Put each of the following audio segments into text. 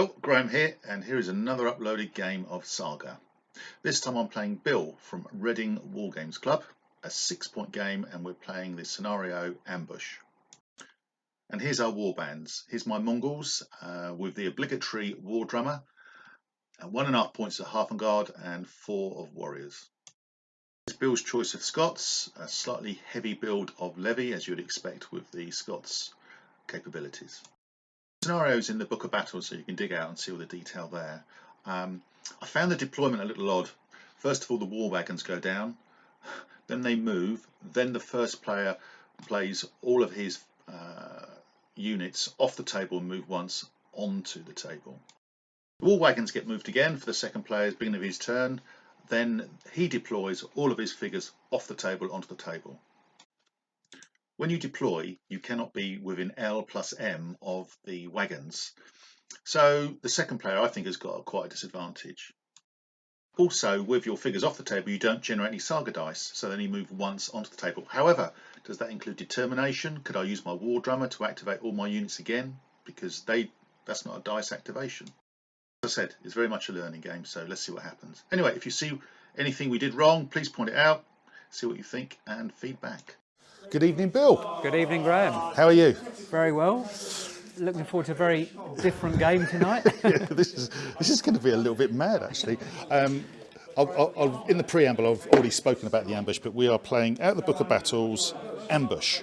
Well, Graham here, and here is another uploaded game of Saga. This time I'm playing Bill from Reading Wargames Club, a 6-point game, and we're playing the scenario Ambush. And here's our warbands. Here's my Mongols with the obligatory war drummer, 1.5 points of Half-and-Guard and 4 of warriors. Here's Bill's choice of Scots, a slightly heavy build of levy as you would expect with the Scots capabilities. Scenarios in the Book of Battles, so you can dig out and see all the detail there. I found the deployment a little odd. First of all, the war wagons go down, then they move, then the first player plays all of his units off the table and move once onto the table. The war wagons get moved again for the second player's beginning of his turn, then he deploys all of his figures off the table onto the table. When you deploy, you cannot be within L plus M of the wagons. So the second player, I think, has got quite a disadvantage. Also, with your figures off the table, you don't generate any Saga dice, so they only move once onto the table. However, does that include determination? Could I use my war drummer to activate all my units again? Because that's not a dice activation. As I said, it's very much a learning game, so let's see what happens. Anyway, if you see anything we did wrong, please point it out, see what you think, and feedback. Good evening, Bill. Good evening, Graham. How are you? Very well. Looking forward to a very different game tonight. Yeah, this is going to be a little bit mad, actually. In the preamble, I've already spoken about the ambush, but we are playing out of the Book of Battles, Ambush.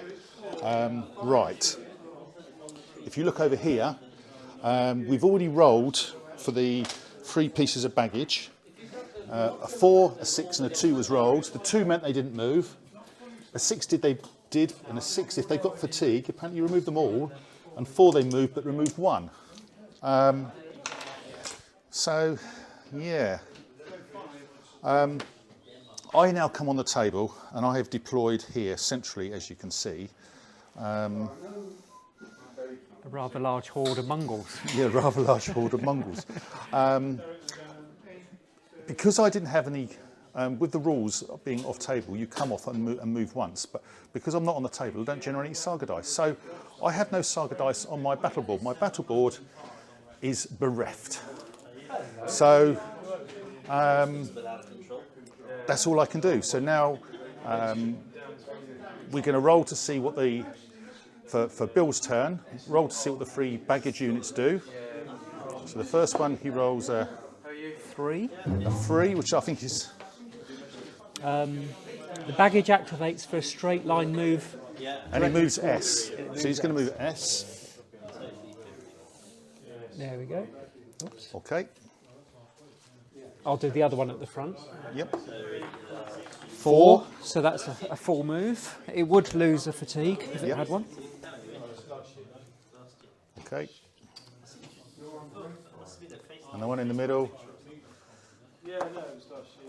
Right. If you look over here, we've already rolled for the 3 pieces of baggage. A 4, a 6, and a 2 was rolled. The 2 meant they didn't move. A 6 they did, and a 6 if they got fatigue. Apparently you removed them all, and 4 they moved but removed 1. So yeah, I now come on the table and I have deployed here centrally, as you can see, A rather large horde of Mongols. yeah, rather large horde of Mongols. Because I didn't have any. With the rules being off table, you come off and move once, but because I'm not on the table, I don't generate any Saga dice. So I have no Saga dice on my battle board. My battle board is bereft. So that's all I can do. So now we're going to roll to see what for Bill's turn, roll to see what the 3 baggage units do. So the first one, he rolls a 3. A 3, which I think is... The baggage activates for a straight line move. And he moves S. So he's going to move S. There we go. Oops. Okay. I'll do the other one at the front. Yep. 4. So that's a full move. It would lose a fatigue if it had one. Okay. And the one in the middle.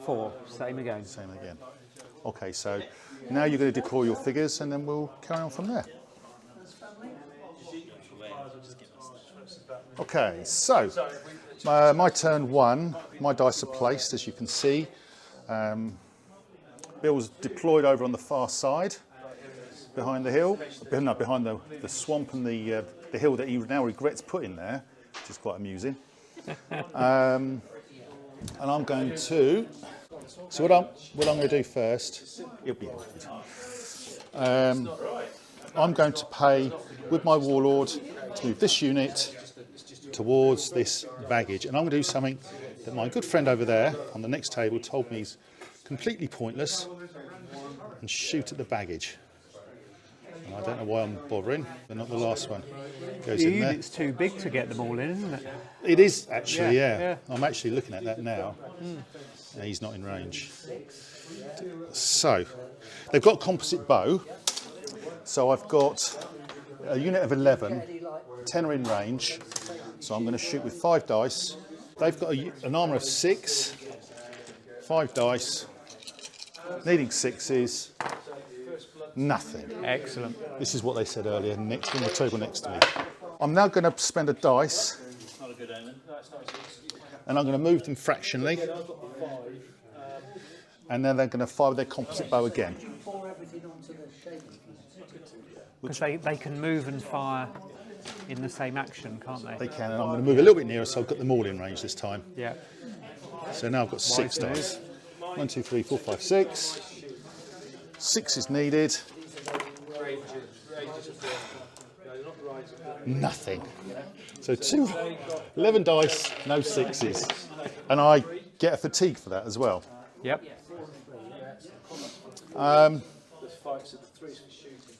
4. Same again. Same again. Okay, so now you're going to deploy your figures and then we'll carry on from there. Okay, so my turn 1, my dice are placed, as you can see. Bill's deployed over on the far side, behind the hill, no, behind the swamp and the hill that he now regrets putting there, which is quite amusing. And I'm going to. So what I'm going to do first, it'll be I'm going to pay with my warlord to move this unit towards this baggage, and I'm going to do something that my good friend over there on the next table told me is completely pointless, and shoot at the baggage. And I don't know why I'm bothering, but not the last one. Goes in there. It's too big to get them all in, isn't it? It is actually, yeah. Yeah. I'm actually looking at that now. Yeah, he's not in range. So, they've got composite bow. So I've got a unit of 11, 10 are in range. So I'm going to shoot with 5 dice. They've got an armour of 6, 5 dice, needing 6s, nothing. Excellent. This is what they said earlier, next on the table next to me. I'm now going to spend a dice, and I'm going to move them fractionally, and then they're going to fire with their composite bow again. Because they can move and fire in the same action, can't they? They can, and I'm going to move a little bit nearer so I've got them all in range this time. Yeah. So now I've got 6 Wise move. dice. 1, 2, 3, 4, 5, 6. 6 is needed. Nothing. So 11 dice, no 6s. And I get a fatigue for that as well. Yep.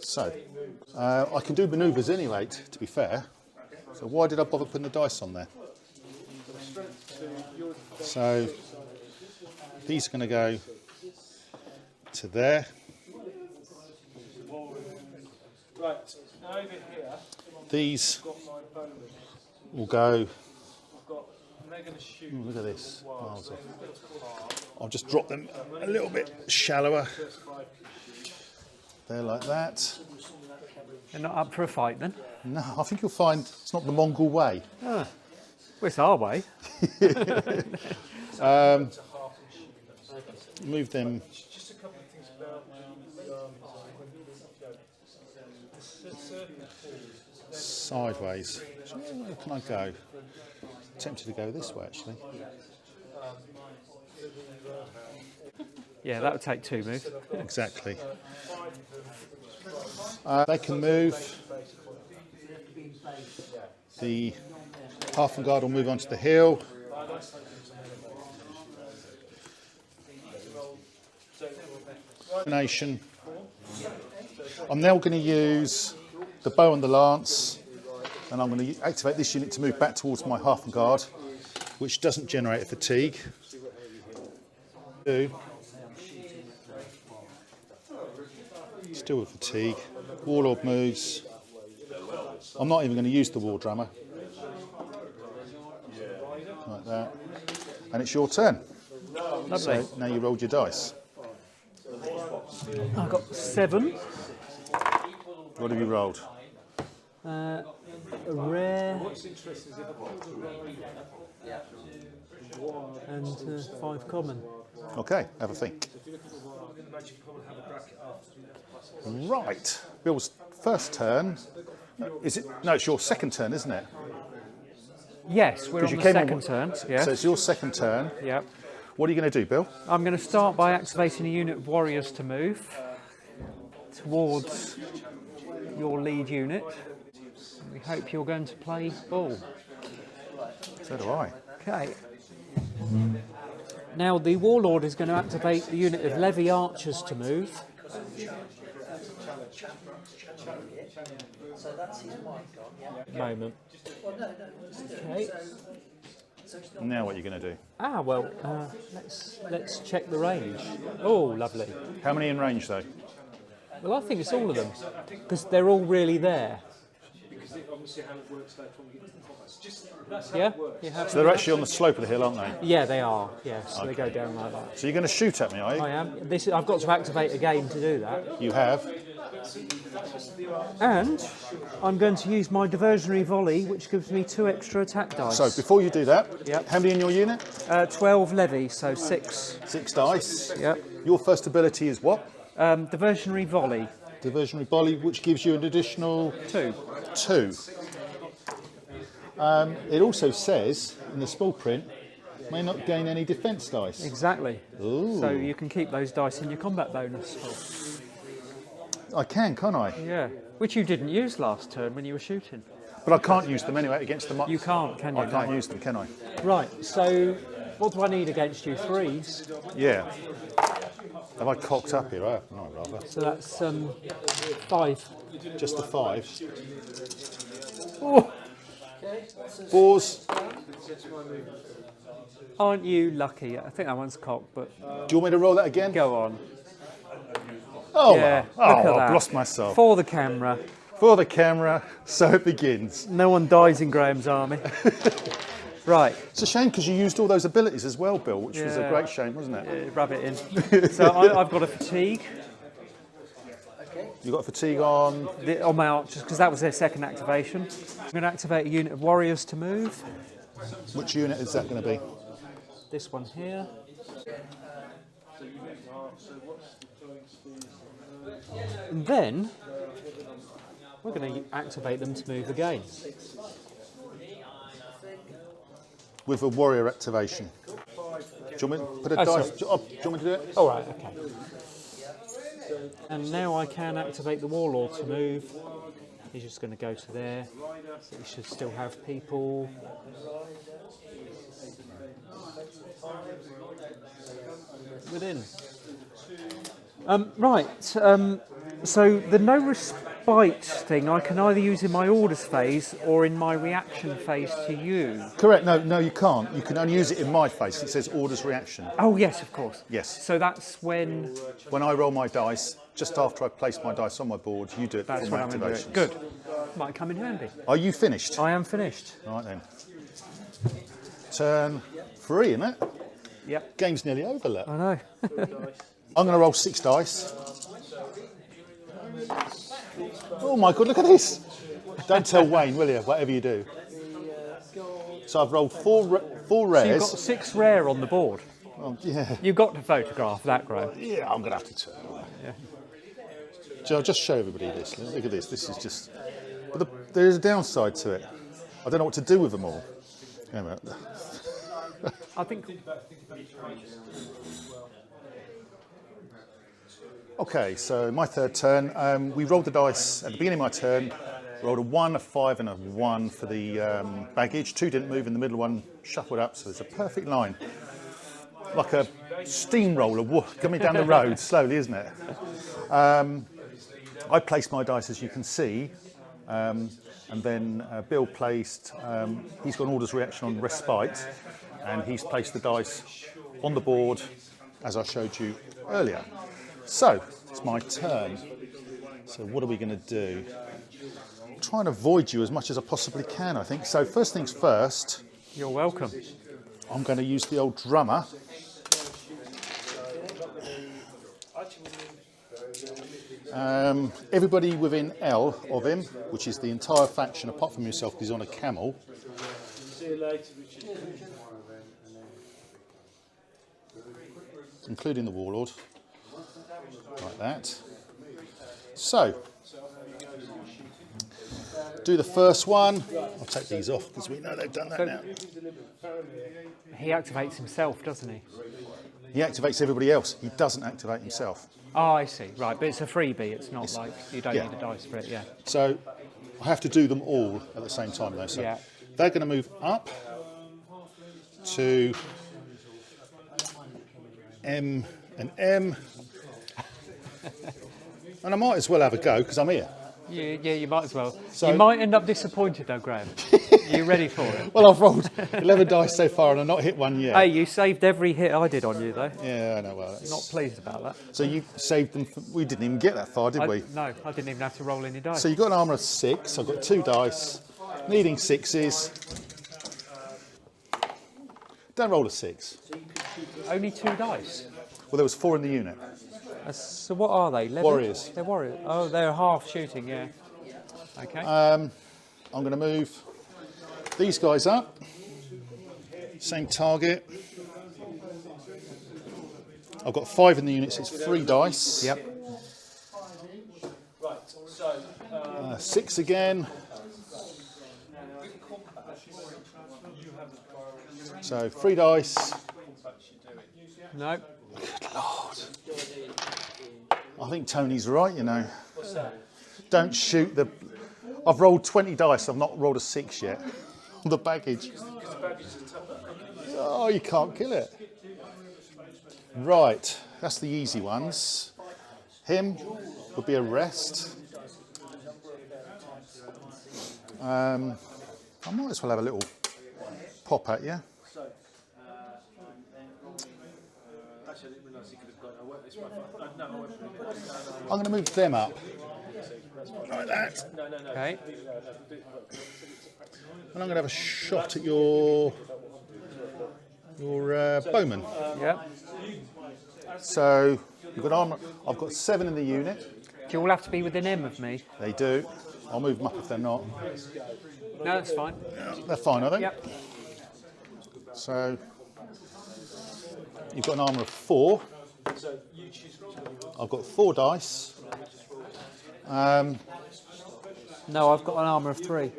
So I can do manoeuvres anyway, to be fair. So why did I bother putting the dice on there? So these are going to go to there. These will go. Ooh, look at this. Miles off. I'll just drop them a little bit shallower. There, like that. They're not up for a fight then? No, I think you'll find it's not the Mongol way. Ah, well, it's our way. Move them. Sideways. Where can I go? Tempted to go this way actually. Yeah, that would take 2 moves. Exactly. They can move. The half and guard will move onto the hill. Nation. I'm now going to use the bow and the lance, and I'm going to activate this unit to move back towards my half and guard, which doesn't generate a fatigue. Still with fatigue. Warlord moves. I'm not even going to use the war drummer. Like that. And it's your turn. Lovely. So now you rolled your dice. I've got 7. What have you rolled? A rare. And 5 common. Okay, have a think. Right. Bill's first turn. Is it? No, it's your second turn, isn't it? Yes, we're on you the came second turn. Yeah. So it's your second turn. Yep. What are you going to do, Bill? I'm going to start by activating a unit of warriors to move towards your lead unit. We hope you're going to play ball. So do I. Okay. Now the warlord is going to activate the unit of levy archers to move. Moment. Okay. Now what are you going to do? Well, let's check the range. Oh, lovely. How many in range though? Well, I think it's all of them because they're all really there. Yeah, you have. So they're actually on the slope of the hill, aren't they? Yeah, they are. Yes, they go down like that. So you're going to shoot at me, are you? I am. I've got to activate a game to do that. You have. And I'm going to use my diversionary volley, which gives me 2 extra attack dice. So before you do that, Yep. how many in your unit? 12 levy, so 6. 6 dice. Yep. Your first ability is what? Diversionary volley. Diversionary volley, which gives you an additional 2. 2. It also says in the small print, may not gain any defence dice. Exactly. Ooh. So you can keep those dice in your combat bonus. I can, can't I? Yeah. Which you didn't use last turn when you were shooting. But I can't use them anyway against the You can't, can you? I can't No. use them, can I? Right, so what do I need against you? 3s. Yeah. Have I cocked up here? I have, no, rather. So that's 5. Just the 5. Oh, 4s. aren't you lucky? I think that one's cocked, but Do you want me to roll that again? go on. Oh, Yeah, well. look at I've that. lost myself. For the camera. For the camera, so it begins. No one dies in Graham's army. Right. It's a shame because you used all those abilities as well, Bill, which was a Yeah. great shame, wasn't it? Rub it in. So I've got a fatigue You got fatigue on. on my archers because that was their second activation. I'm going to activate a unit of warriors to move. Which unit is that going to be? This one here. And then We're going to activate them to move again. With a warrior activation. Do you want me to put a dice? Do you want me to do it? All right, okay. And now I can activate the warlord to move. He's just going to go to there. So he should still have people. Within. So the no respite thing I can either use in my orders phase or in my reaction phase to you. Correct. No, you can't. You can only use it in my phase. It says orders reaction. Oh yes, of course. Yes. So that's when. When I roll my dice, just after I place my dice on my board, you do it That's for my when I'm going to activations. do it. Good. Might come in handy. Are you finished? I am finished. Right then. Turn 3, isn't it? Yep. Game's nearly over, look. I know. I'm going to roll 6 dice. Oh my God, look at this. Don't tell Wayne, will you, whatever you do. So I've rolled four So rares. you've got 6 rare on the board. Oh, yeah. You've got to photograph that, Graham. Yeah, I'm going to have to turn. Yeah. So I'll just show everybody this. Look at this. This is just... But there is a downside to it. I don't know what to do with them all. Hang on a minute. I think. Okay, so my third turn. We rolled the dice at the beginning of my turn. Rolled a 1, a 5 and a 1 for the baggage. 2 didn't move and the middle one shuffled up, so there's a perfect line. Like a steamroller coming down the road slowly, isn't it? I placed my dice, as you can see, and then Bill placed, he's got an orders reaction on respite, and he's placed the dice on the board, as I showed you earlier. So, it's my turn. So what are we going to do? I'll try and avoid you as much as I possibly can, I think. So first things first. You're welcome. I'm going to use the old drummer. Everybody within L of him, which is the entire faction apart from himself, because he's on a camel. Including the warlord. Like that. So, do the first one. I'll take these off because we know they've done that now. He activates himself, doesn't he? He activates everybody else. He doesn't activate himself. Oh, I see. Right, but it's a freebie. It's not like you don't need a dice for it. Yeah. So I have to do them all at the same time, though. So they're going to move up to M and M, and I might as well have a go because I'm here. Yeah, you might as well. So, you might end up disappointed though, Graham. Are you ready for it? Well, I've rolled 11 dice so far and I've not hit one yet. Hey, you saved every hit I did on you though. Yeah, I know. Well, Not pleased about that. So you saved them. We didn't even get that far, did we? No, I didn't even have to roll any dice. So you've got an armour of 6. I've got 2 dice, needing 6s. Don't roll a 6. Only 2 dice. Well, there was 4 in the unit. So what are they? Level? Warriors. They're warriors. Oh, they're half shooting. Yeah. Okay. I'm going to move these guys up. Same target. I've got 5 in the unit, so it's 3 dice. Yep. 6 again. So 3 dice. No. Good Lord. I think Tony's right, you know. What's that? Don't shoot the... I've rolled 20 dice, I've not rolled a 6 yet on the baggage. Oh, you can't kill it. Right, that's the easy ones. Him would be a rest. I might as well have a little pop at you. I'm going to move them up like that. Okay. And I'm going to have a shot at your bowman. Yep. So you've got armour. I've got 7 in the unit. Do you all have to be within M of me? They do. I'll move them up if they're not. No, that's fine. They're fine, are they? Yep. So you've got an armour of 4. I've got 4 dice. No, I've got an armour of 3.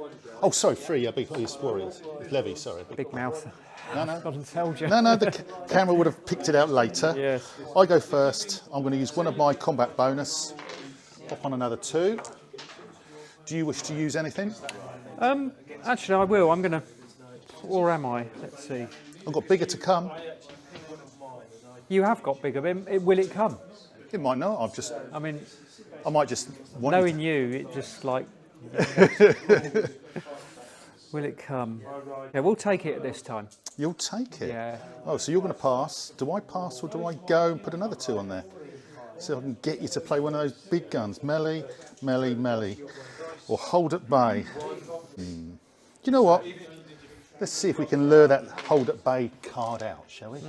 Oh, sorry, 3. Yeah, big warriors. Levy, sorry. Big mouth. No, no. God, told you. No, no, the camera would have picked it out later. Yes. I go first. I'm going to use one of my combat bonus. Pop on another 2. Do you wish to use anything? Actually, I will. I'm going to... Or am I? Let's see. I've got bigger to come. You have got bigger. Will it come? It might not. I've just... I mean... I might just want knowing you, it just like... Will it come? Yeah, we'll take it at this time. You'll take it? Yeah. Oh, so you're going to pass. Do I pass or do I go and put another 2 on there? So I can get you to play one of those big guns. Melee, melee, melee. Or hold at bay. Do you know what? Let's see if we can lure that hold at bay card out, shall we?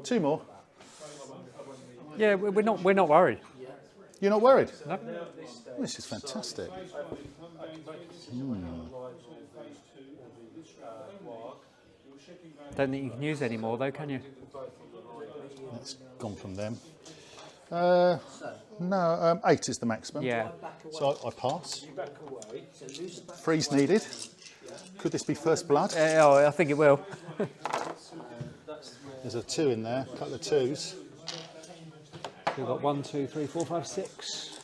2 more. Yeah, we're not worried. You're not worried? No. This is fantastic. Don't think you can use any more though, can you? That's gone from them. No, 8 is the maximum. Yeah. So I pass. Freeze needed. Could this be first blood? Oh, I think it will. There's a 2 in there, a couple of 2s. We've got 1, 2, 3, 4, 5, 6.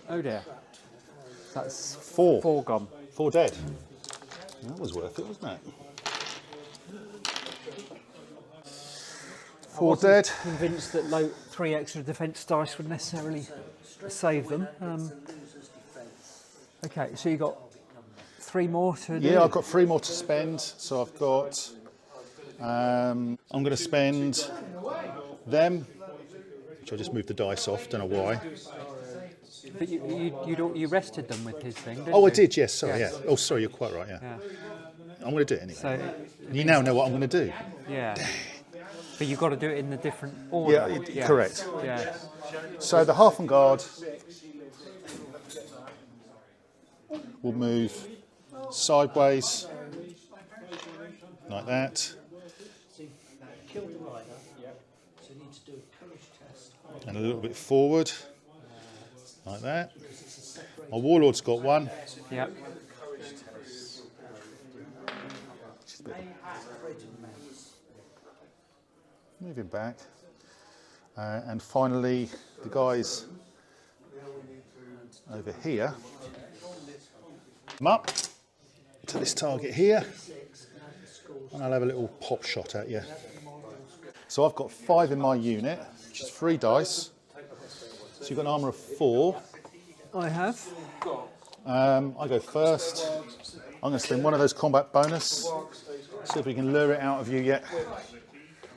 Oh dear. That's 4. 4 gone. 4 dead. That was worth it, wasn't it? 4 dead. Convinced that 3 extra defence dice would necessarily save them. Okay, so you got 3 more to do? Yeah, I've got 3 more to spend. So I've got... I'm going to spend them, which I just moved the dice off, don't know why. But you rested them with his thing, didn't Oh, you? I did, yes, sorry, Yes. yeah. Oh, sorry, you're quite right, yeah. Yeah. I'm going to do it anyway. So, You now know what I'm going to do. yeah. But you've got to do it in the different order. Yeah, correct. Yeah. So the half on guard will move sideways, like that. And a little bit forward, like that. My warlord's got 1. Yep. Moving back. And finally, the guys over here. Come up to this target here. And I'll have a little pop shot at you. So I've got 5 in my unit, which is 3 dice. So you've got an armour of 4. I have. I go first. I'm going to spend one of those combat bonus. See if we can lure it out of you yet.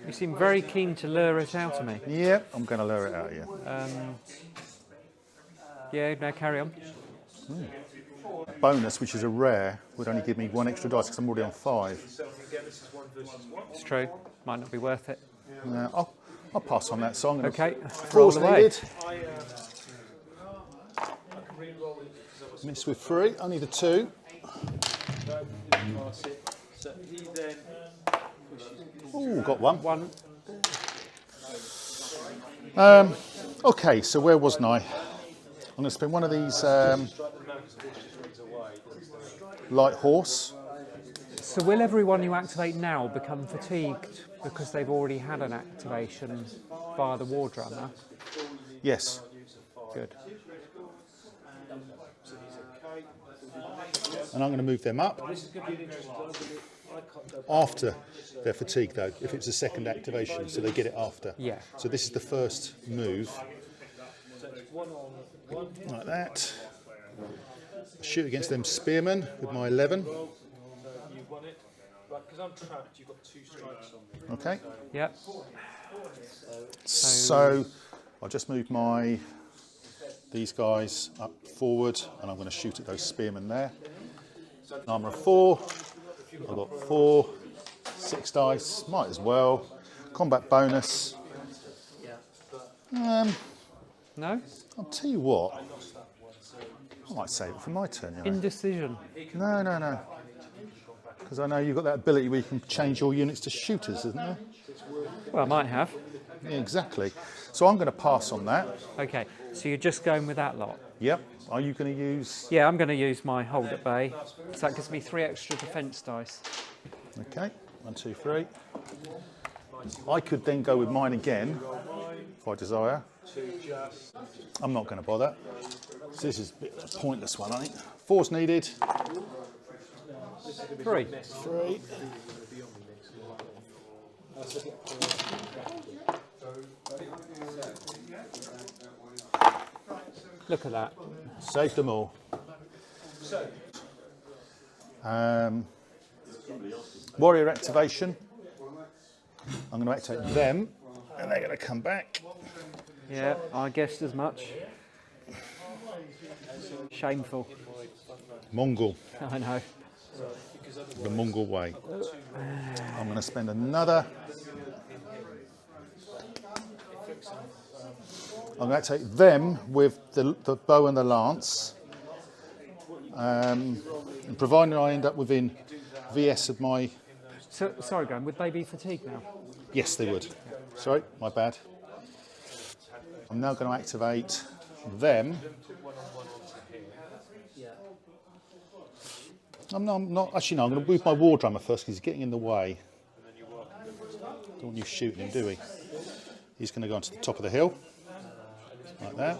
You seem very keen to lure it out of me. Yep, I'm going to lure it out of you. Yeah, now carry on. Bonus, which is a rare, would only give me 1 extra dice because I'm already on 5. It's true. Might not be worth it. I'll pass on that song. Okay. Force Roll away. needed. Miss with 3. I need a 2. Oh, got 1. 1. Okay, so where wasn't I? I'm going to spend one of these light horse. So will everyone you activate now become fatigued because they've already had an activation via the war drummer? Yes. Good. And I'm going to move them up. After their fatigue, though, if it's a second activation, so they get it after. Yeah. So this is the first move. Like that. Shoot against them spearmen with my 11. Okay. Yep. So I'll just move these guys up forward, and I'm going to shoot at those spearmen there. Armour of 4. I've got 4, 6 dice. Might as well. Combat bonus. No? I'll tell you what. I might save it for my turn. You know. Indecision. No. Because I know you've got that ability where you can change your units to shooters, isn't there? Well, I might have. Yeah, exactly. So I'm going to pass on that. Okay, so you're just going with that lot? Yep. Are you going to use? Yeah, I'm going to use my hold at bay. So that gives me 3 extra defence dice. Okay. 1, 2, 3. I could then go with mine again if I desire. I'm not going to bother. So this is a bit of a pointless one, I think. 4's needed. 3. 3. Look at that. Saved them all. Warrior activation. I'm going to activate them, and they're going to come back. Yeah, I guessed as much. Shameful. Mongol, I know. the Mongol way. I'm going to spend another. I'm going to take them with the bow and the lance. And providing I end up within VS of my... So, sorry, Graham, would they be fatigued now? Yes, they would. Sorry, my bad. I'm now going to activate them. I'm not actually, no, I'm going to move my war drummer first because he's getting in the way. Don't want you shooting him, do we? He's going to go onto the top of the hill. Like that.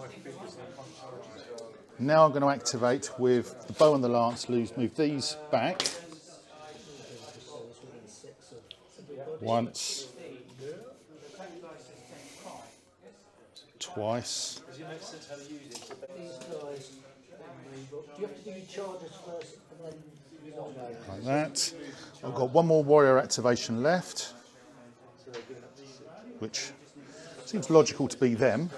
Now I'm going to activate with the bow and the lance, move these back. Once. Twice. Like that. I've got one more warrior activation left, which seems logical to be them.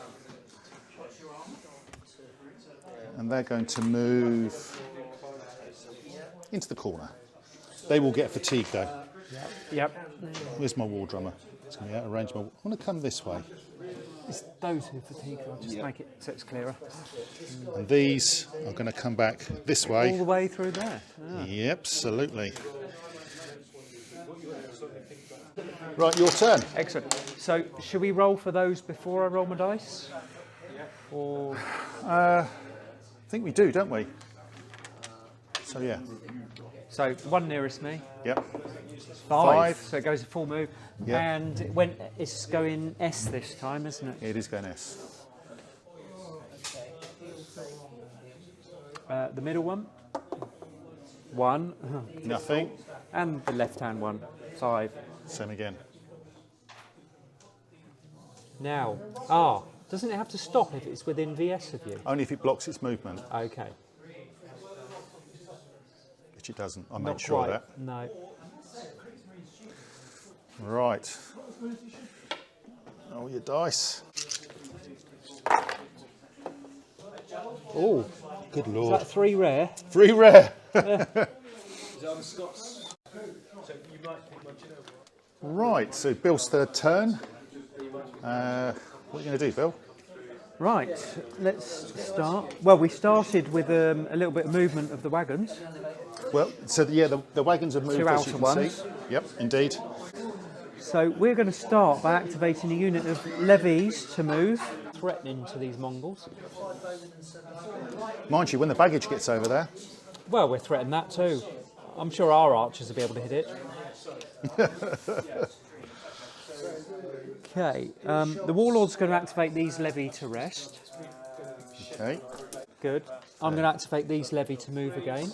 And they're going to move into the corner. They will get fatigued though. Yep. Where's my war drummer? It's going to be out of range. I want to come this way. It's those who fatigue. I'll just make it so it's clearer. And these are going to come back this way. All the way through there. Ah. Yep, absolutely. Right, your turn. Excellent. So, should we roll for those before I roll my dice? Or I think we do, don't we? So yeah. so one nearest me. Yep. 5. 5. So it goes a full move. Yeah. And it's going S this time, isn't it? It is going S. The middle one. 1. Nothing. And the left-hand one. 5. Same again. Now, doesn't it have to stop if it's within VS of you? Only if it blocks its movement, Okay. which it doesn't. I Not made sure quite. of that. No. Right. Roll your dice. Oh, good Is lord. that 3 rare? 3 rare. Right, so Bill's third turn. What are you going to do, Bill? Right, let's start. Well, we started with a little bit of movement of the wagons. Well, so the wagons have moved, 2 as you outer can ones. see. Yep, indeed. So we're going to start by activating a unit of levies to move, threatening to these Mongols. Mind you, when the baggage gets over there, Well, we're threatening that too. I'm sure our archers will be able to hit it. Okay, the warlord's going to activate these levy to rest. okay. Good. I'm going to activate these levy to move again.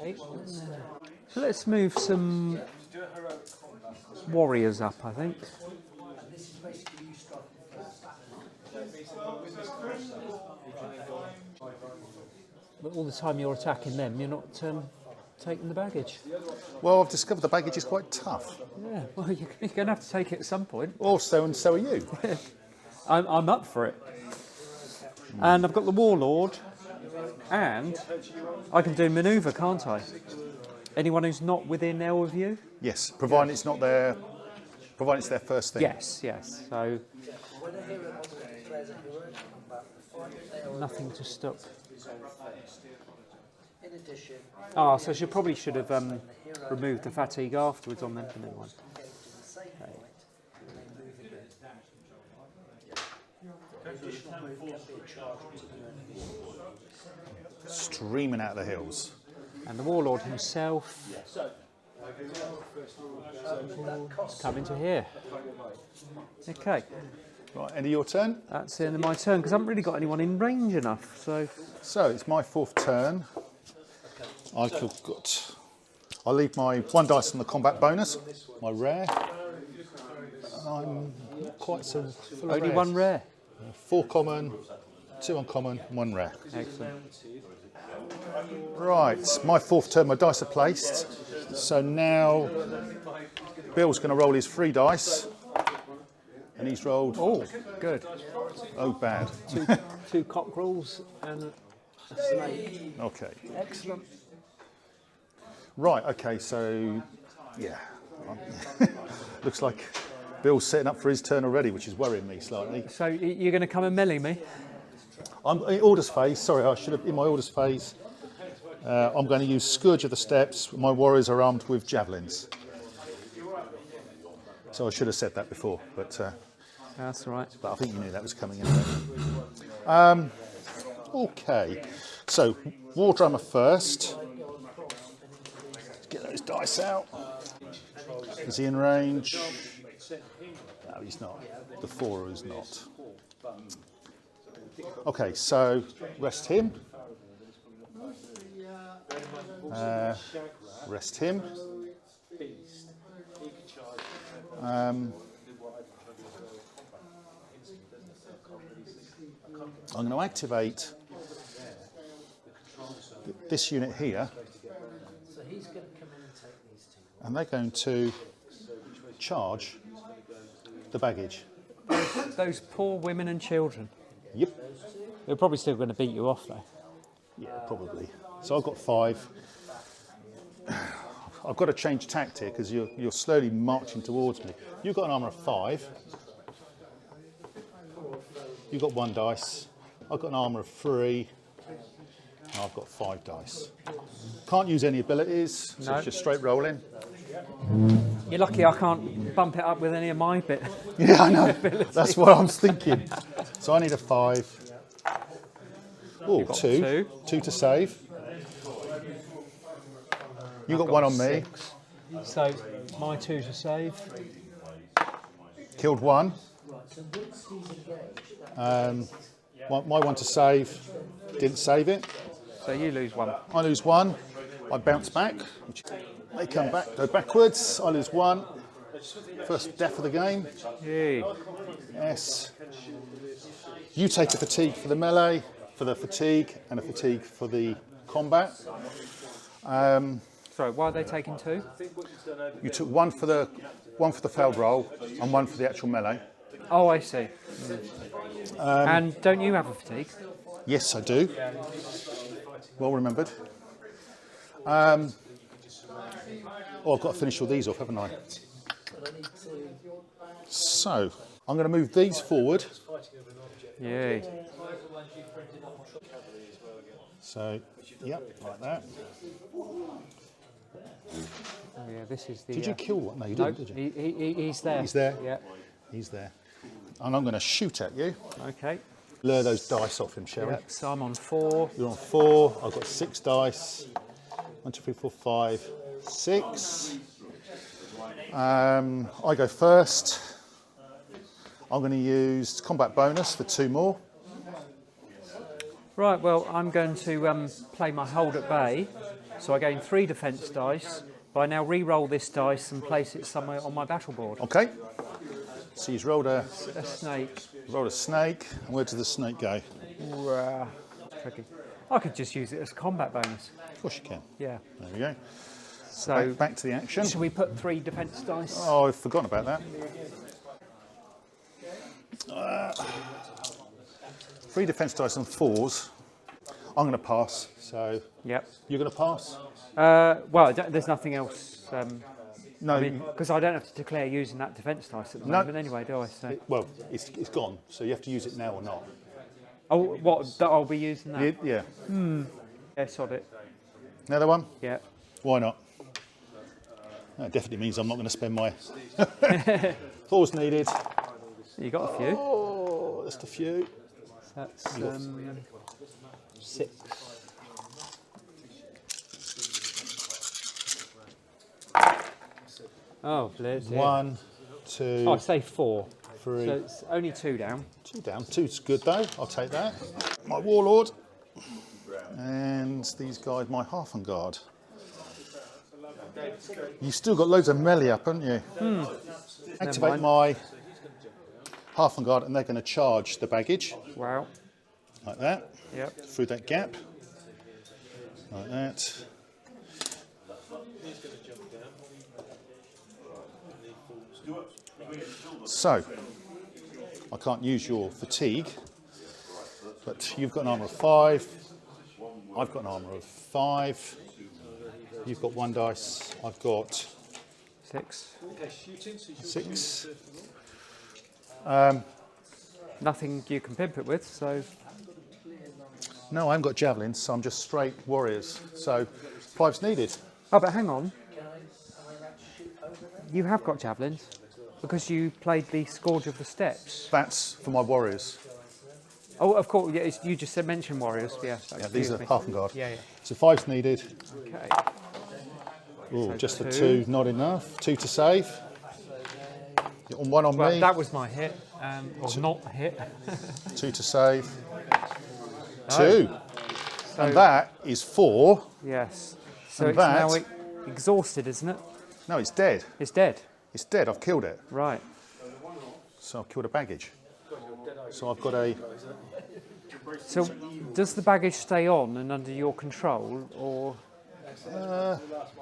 Okay. So let's move some warriors up, I think. But all the time you're attacking them, you're not taking the baggage. Well, I've discovered the baggage is quite tough. Yeah, well, you're going to have to take it at some point. Also, and so are you. I'm up for it. And I've got the warlord, and I can do manoeuvre, can't I? Anyone who's not within L view? Yes, providing it's not their, providing it's their first thing. Yes, yes. So nothing to stop. Ah, so she probably should have removed the fatigue afterwards on them. Never mind. Streaming out of the hills. And the warlord himself come into here. Okay, Right, end of your turn. that's the end of my turn because I haven't really got anyone in range enough. So it's my 4th turn. I'll leave my 1 dice on the combat bonus, my rare. I'm not quite so full of Only rares. 1 rare. 4 common, 2 uncommon, 1 rare. Excellent. Right, my 4th turn, my dice are placed. So now Bill's going to roll his 3 dice. And he's rolled. Oh, good. Oh, bad. Two cockerels and a snake. Okay. Excellent. Right, okay, so, yeah. Looks like Bill's setting up for his turn already, which is worrying me slightly. So you're going to come and melee me? I'm in orders phase. Sorry, I should have in my orders phase. I'm going to use Scourge of the Steppes. My warriors are armed with javelins. So I should have said that before, but That's all right. I think you knew that was coming in. Okay, so War Drummer first. Let's get those dice out. Is he in range? No, he's not. The 4 is not. Okay, so rest him. Rest him. I'm going to activate this unit here, and they're going to charge the baggage. Those poor women and children. Yep. They're probably still going to beat you off though. Yeah, probably. So I've got 5. I've got to change tact here because you're slowly marching towards me. You've got an armour of 5. You've got 1 dice. I've got an armour of 3. And I've got 5 dice. Can't use any abilities, so No. it's just straight rolling. You're lucky I can't bump it up with any of my bit. Yeah, I know. That's what I'm thinking. So I need a 5. Oh, got 2. two. 2 to save. You got 1 on me. 6. So my 2 to save. Killed 1. My 1 to save. Didn't save it. So you lose 1. I lose 1. I bounce back. They come back, go backwards. I lose 1. First death of the game. Yay. Yes. You take a fatigue for the melee, for the fatigue, and a fatigue for the combat. Sorry, why are they taking 2? You took 1 for the failed roll and 1 for the actual melee. Oh, I see. And don't you have a fatigue? Yes, I do. Well remembered. Oh, I've got to finish all these off, haven't I? So, I'm going to move these forward. Yay. So, yep, like that. Oh, yeah, this is the. Did you kill one? No, you No, didn't, did you? he's there. He's there? Yeah. He's there. And I'm going to shoot at you. Okay. Lure those dice off him, shall we? Yep. So I'm on 4. You're on 4. I've got 6 dice. 1, 2, 3, 4, 5, 6. I go first. I'm going to use combat bonus for 2 more. Right. Well, I'm going to play my hold at bay. So I gain 3 defence dice. But I now re-roll this dice and place it somewhere on my battle board. Okay. So he's rolled a snake. snake. And where does the snake go? Tricky. I could just use it as a combat bonus. Of course you can. Yeah. There we go. So Back to the action. should we put 3 defence dice? Oh, I've forgotten about that. 3 defence dice on 4s. I'm going to pass. So Yep. you're going to pass? Well, there's nothing else. No. Because I don't have to declare using that defence dice at the No. moment anyway, do I? So. Well, it's gone. So you have to use it now or not. Oh, what? That I'll be using that? Yeah. Yeah, sod it. Another one? Yeah. Why not? That definitely means I'm not going to spend my 4s needed. You got a few. Oh, just a few. That's 6. Oh, bless you. 1, 2, Oh, I say 4. 3. So it's only 2 down. 2 down. 2's good though. I'll take that. My warlord. And these guys, my Half-and-Guard. You've still got loads of melee up, haven't you? Activate my Half-and-Guard and they're going to charge the baggage. Wow. Like that. Yep. Through that gap. Like that. So, I can't use your fatigue, but you've got an armour of 5. I've got an armour of 5. You've got 1 dice. I've got 6. 6. Nothing you can pimp it with, so No, I haven't got javelins, so I'm just straight warriors. So 5's needed. oh, but hang on. You have got javelins because you played the Scourge of the Steppes. That's for my warriors. Oh, of course. Yeah, you just said mention warriors. Yeah. Yeah, these are Half-and-Guard. Yeah, yeah. So 5's needed. Okay. Ooh, So just the 2. 2, not enough. 2 to save. On 1 on Well, me. that was my hit, or not a hit. 2 to save. No. 2. So, And that is 4. yes. So and it's that- now exhausted, isn't it? No, it's dead. It's dead. It's dead. I've killed it. Right. So I've killed a baggage. So I've got a... So does the baggage stay on and under your control, or?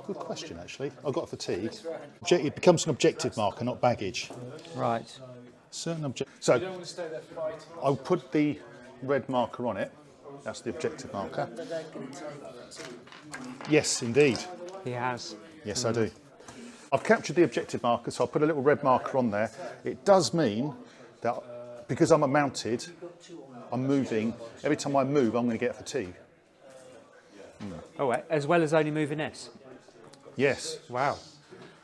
Good question, actually. I've got a fatigue. It becomes an objective marker, not baggage. Right. Certain object. So I'll put the red marker on it. That's the objective marker. Yes, indeed. He has. Yes, I do. I've captured the objective marker, so I'll put a little red marker on there. It does mean that because I'm mounted, I'm moving. Every time I move, I'm going to get fatigue. Oh, as well as only moving S. Yes, Wow.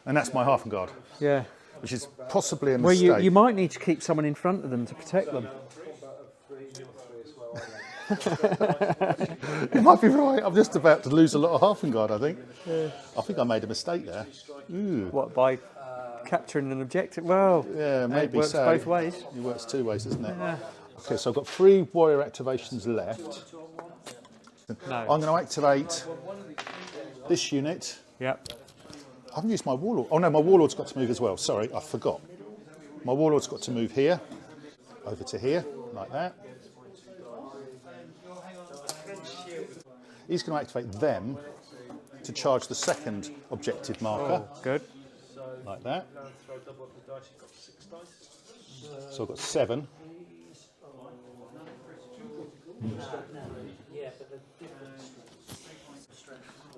and that's my Half-and-Guard, Yeah. which is possibly a Well, mistake. you might need to keep someone in front of them to protect them. You might be right. I'm just about to lose a lot of Half-and-Guard, I think. Yeah. I think I made a mistake there. Ooh. What, by capturing an objective? Well, Yeah, maybe it works so. both ways. It works 2 ways, doesn't it? Yeah. Okay, so I've got 3 warrior activations left. No. I'm going to activate this unit. Yep. I haven't used my warlord. Oh no, my warlord's got to move as well. Sorry, I forgot. My warlord's got to move here, over to here, like that. He's going to activate them to charge the second objective marker, Oh, good. like that. So I've got 7.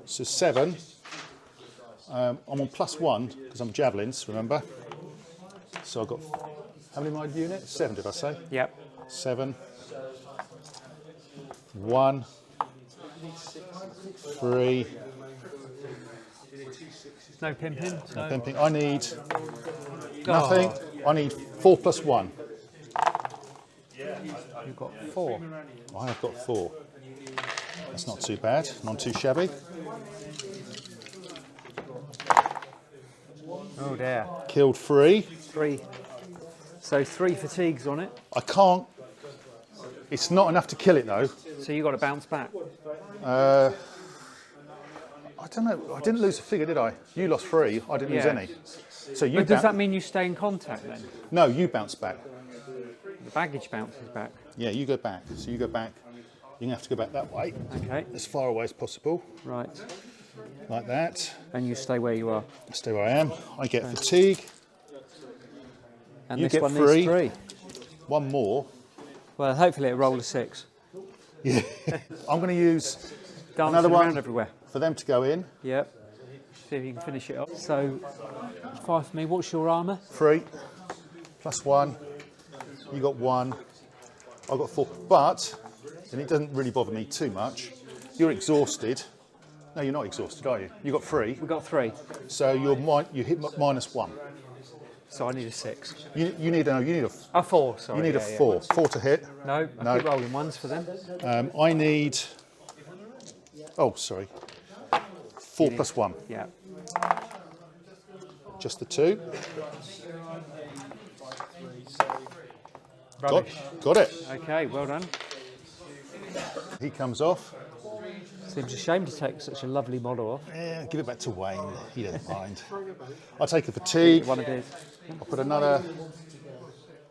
So 7. I'm on +1 because I'm javelins, remember? So I've got, how many of my units? 7, did I say? Yep. 7. 1. 3. No pimping. So. Pimping. I need nothing. I need 4 + 1. You've got 4. I have got 4. That's not too bad. Not too shabby. Oh dear. Killed 3. 3. So 3 fatigues on it. I can't. It's not enough to kill it though. So you got to bounce back. I don't know. I didn't lose a figure, did I? You lost 3. I didn't lose Yeah. any. So you. But does that mean you stay in contact then? No, you bounce back. The baggage bounces back. Yeah, you go back. So you go back. You're gonna have to go back that way, Okay. as far away as possible, Right. like that. And you stay where you are. Stay where I am. I get fatigue. And You this get one 3. needs 3. 1 more. Well, hopefully it'll roll a 6. Yeah. I'm going to use Dancing another one around everywhere. for them to go in. Yep. See if you can finish it off. So, 5 for me. What's your armour? 3 + 1. You got 1. I got 4. But, and it doesn't really bother me too much. You're exhausted. No, you're not exhausted, are you? You got 3. We got 3. So you hit -1. So I need a 6. You need a A 4, sorry. you need a yeah, 4. Yeah. 4 to hit. No, I keep rolling ones for them. I need. Oh, sorry. 4 plus 1. Yeah. Just the 2. Rubbish. Got it. Okay, well done. He comes off. Seems a shame to take such a lovely model off. Yeah, give it back to Wayne. He doesn't mind. I'll take a fatigue. One of his. I'll put another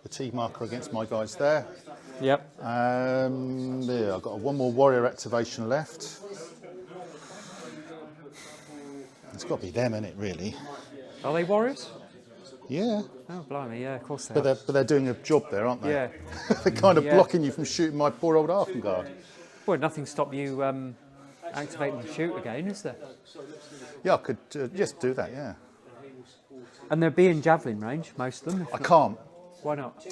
fatigue marker against my guys there. Yep. There, I've got one more warrior activation left. It's got to be them, innit, really? Are they warriors? Yeah. Oh, blimey, yeah, of course they But are. they're doing a job there, aren't they? Yeah. They're kind of Yeah. blocking you from shooting my poor old Arkengard. Well, nothing stopped you activating the shoot again, is there? Yeah, I could just do that, yeah. And they'll be in javelin range, most of them. I can't, Why not?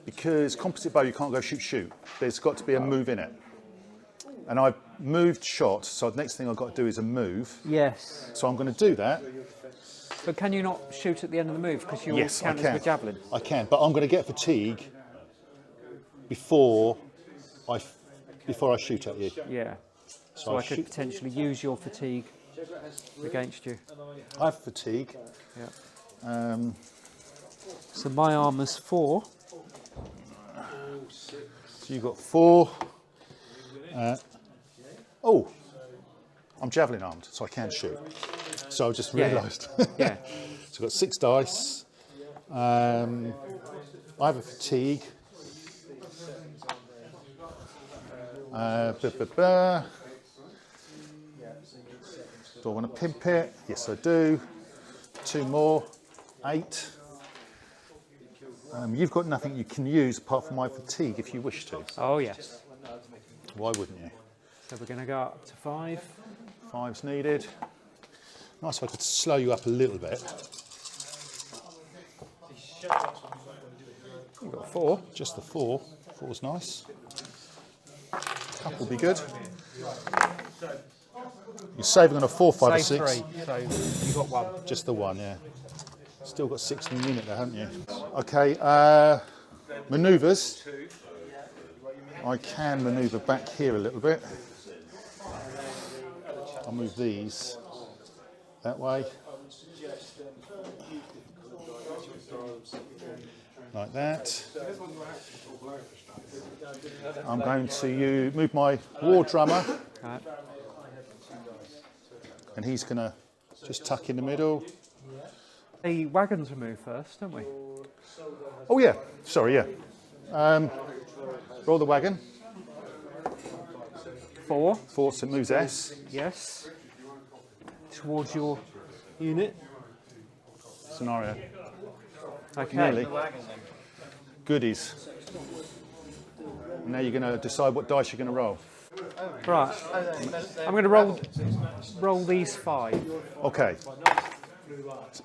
because composite bow, you can't go shoot. There's got to be a move in it. And I've moved shot, so the next thing I've got to do is a move. Yes. So I'm going to do that. But can you not shoot at the end of the move because you Yes, I count as can. with javelin? I can, but I'm going to get fatigue before I shoot at you. Yeah. So So I I could shoot. potentially use your fatigue against you. I have fatigue. Yeah. So my armour's 4. So you've got 4. Oh, I'm javelin armed, so I can shoot. So I just Yeah. realised. Yeah. So I've got 6 dice. I have a fatigue. Do I want to pimp it? Yes, I do. 2 more. 8. You've got nothing you can use apart from my fatigue if you wish to. Oh, yes. Why wouldn't you? So we're going to go up to 5. 5's needed. Nice if I could slow you up a little bit. You've got 4. Just the 4. 4's nice. Couple will be good. You're saving on a 4, 5 or Say 6. 3. So you got 1. Just the 1, yeah. Still got 6 in the unit there, haven't you? Okay, manoeuvres. I can manoeuvre back here a little bit. I'll move these that way. Like that. I'm going to move my war drummer, Right. and he's going to just tuck in the middle. The wagons remove first, don't we? Oh yeah, sorry, yeah. Roll the wagon. 4. 4, so it moves S. Yes. Towards your unit. Scenario. Okay. Nearly. Goodies. Now you're going to decide what dice you're going to roll. Right. I'm going to roll these 5. Okay.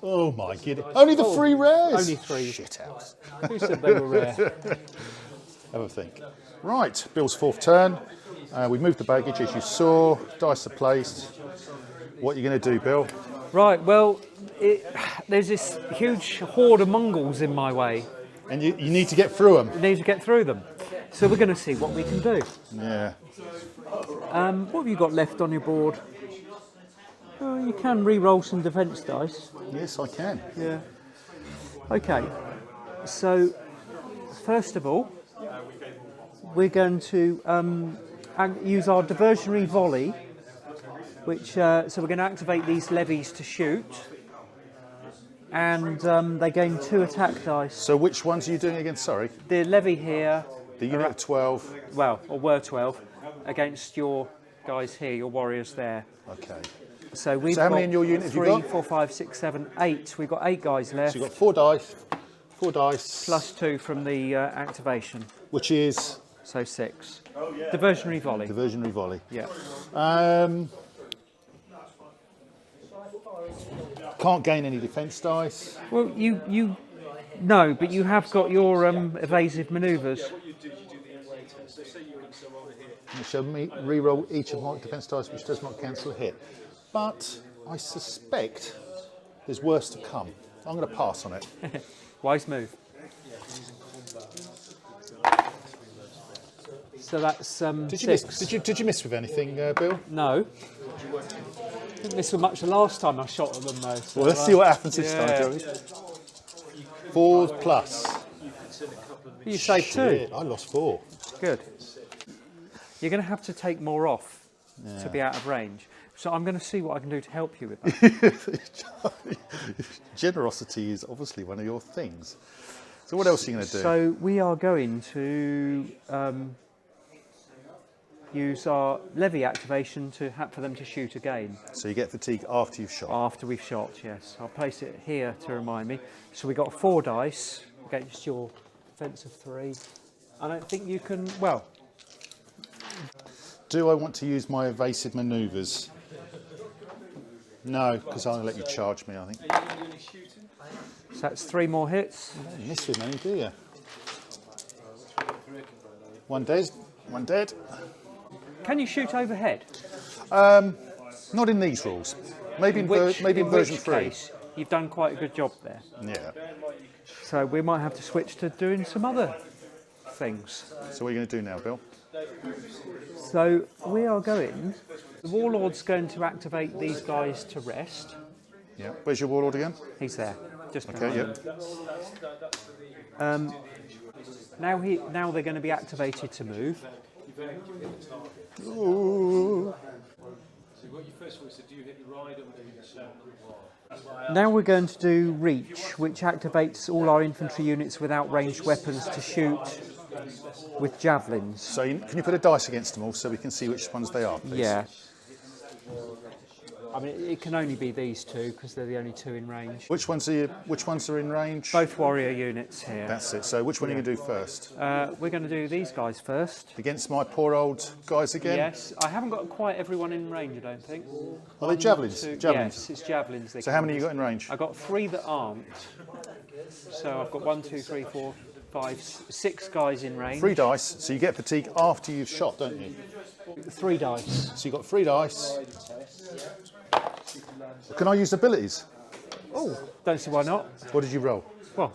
Oh my goodness. Only the 3 rares? Only 3. Shit house. Who said they were rare? Have a think. Right, Bill's 4th turn. We've moved the baggage as you saw. Dice are placed. What are you going to do, Bill? Right, well, there's this huge horde of Mongols in my way. And you need to get through them. We need to get through them. So we're going to see what we can do. Yeah. What have you got left on your board? You can re-roll some defence dice. Yes, I can. Yeah. Okay. So, first of all, we're going to use our diversionary volley, which so we're going to activate these levies to shoot, and they gain 2 attack dice. So which ones are you doing again? Sorry. The levy here, The unit of 12. well, or were 12, against your guys here, your warriors there. Okay. So we've So how got many in your unit have you 3, got? 4, 5, 6, 7, 8. We've got 8 guys left, So you've got 4 dice. 4 dice. plus 2 from the activation, Which is so 6. Diversionary volley. diversionary volley. Yeah. Can't gain any defence dice. Well, you no, but you have got your evasive manoeuvres. And it shall re-roll each of my defence dice which does not cancel a hit. But I suspect there's worse to come. I'm going to pass on it. Wise move. So that's Did you miss with anything, Bill? No. Didn't miss with much the last time I shot at them though. So, Well, let's see what happens this time, shall we? 4 plus. You saved 2. Shit, I lost 4. Good. You're going to have to take more off to be out of range. So I'm going to see what I can do to help you with that. Generosity is obviously one of your things. So what else are you going to do? So we are going to use our levy activation for them to shoot again. So you get fatigue after you've shot? After we've shot, yes. I'll place it here to remind me. So we got 4 dice against your defence of 3. I don't think you can, well... Do I want to use my evasive manoeuvres? No, because I'll let you charge me, I think. So that's 3 more hits. You don't miss with many, do you? 1 dead, 1 dead. Can you shoot overhead? Not in these rules. Maybe in version 3. Case, you've done quite a good job there. Yeah. So we might have to switch to doing some other things. So what are you going to do now, Bill? So we are going... The Warlord's going to activate these guys to rest. Yeah. Where's your warlord again? He's there. Just Okay, behind him. Now they're going to be activated to move. Ooh. Now we're going to do Reach, which activates all our infantry units without ranged weapons to shoot with javelins. So can you put a dice against them all so we can see which ones they are, please? Yeah. I mean, it can only be these 2 because they're the only 2 in range. Which ones are in range? Both warrior units here. That's it. So which one are you going to do first? We're going to do these guys first. Against my poor old guys again? Yes. I haven't got quite everyone in range, I don't think. Are they javelins? 2, Javelins. yes, it's javelins. So how many have you got in range? I've got 3 that aren't. So I've got 1, 2, 3, 4, 5, 6 guys in range. 3 dice. So you get fatigue after you've shot, don't you? 3 dice. So you've got 3 dice. Can I use abilities? Oh, don't see why not. What did you roll? Well,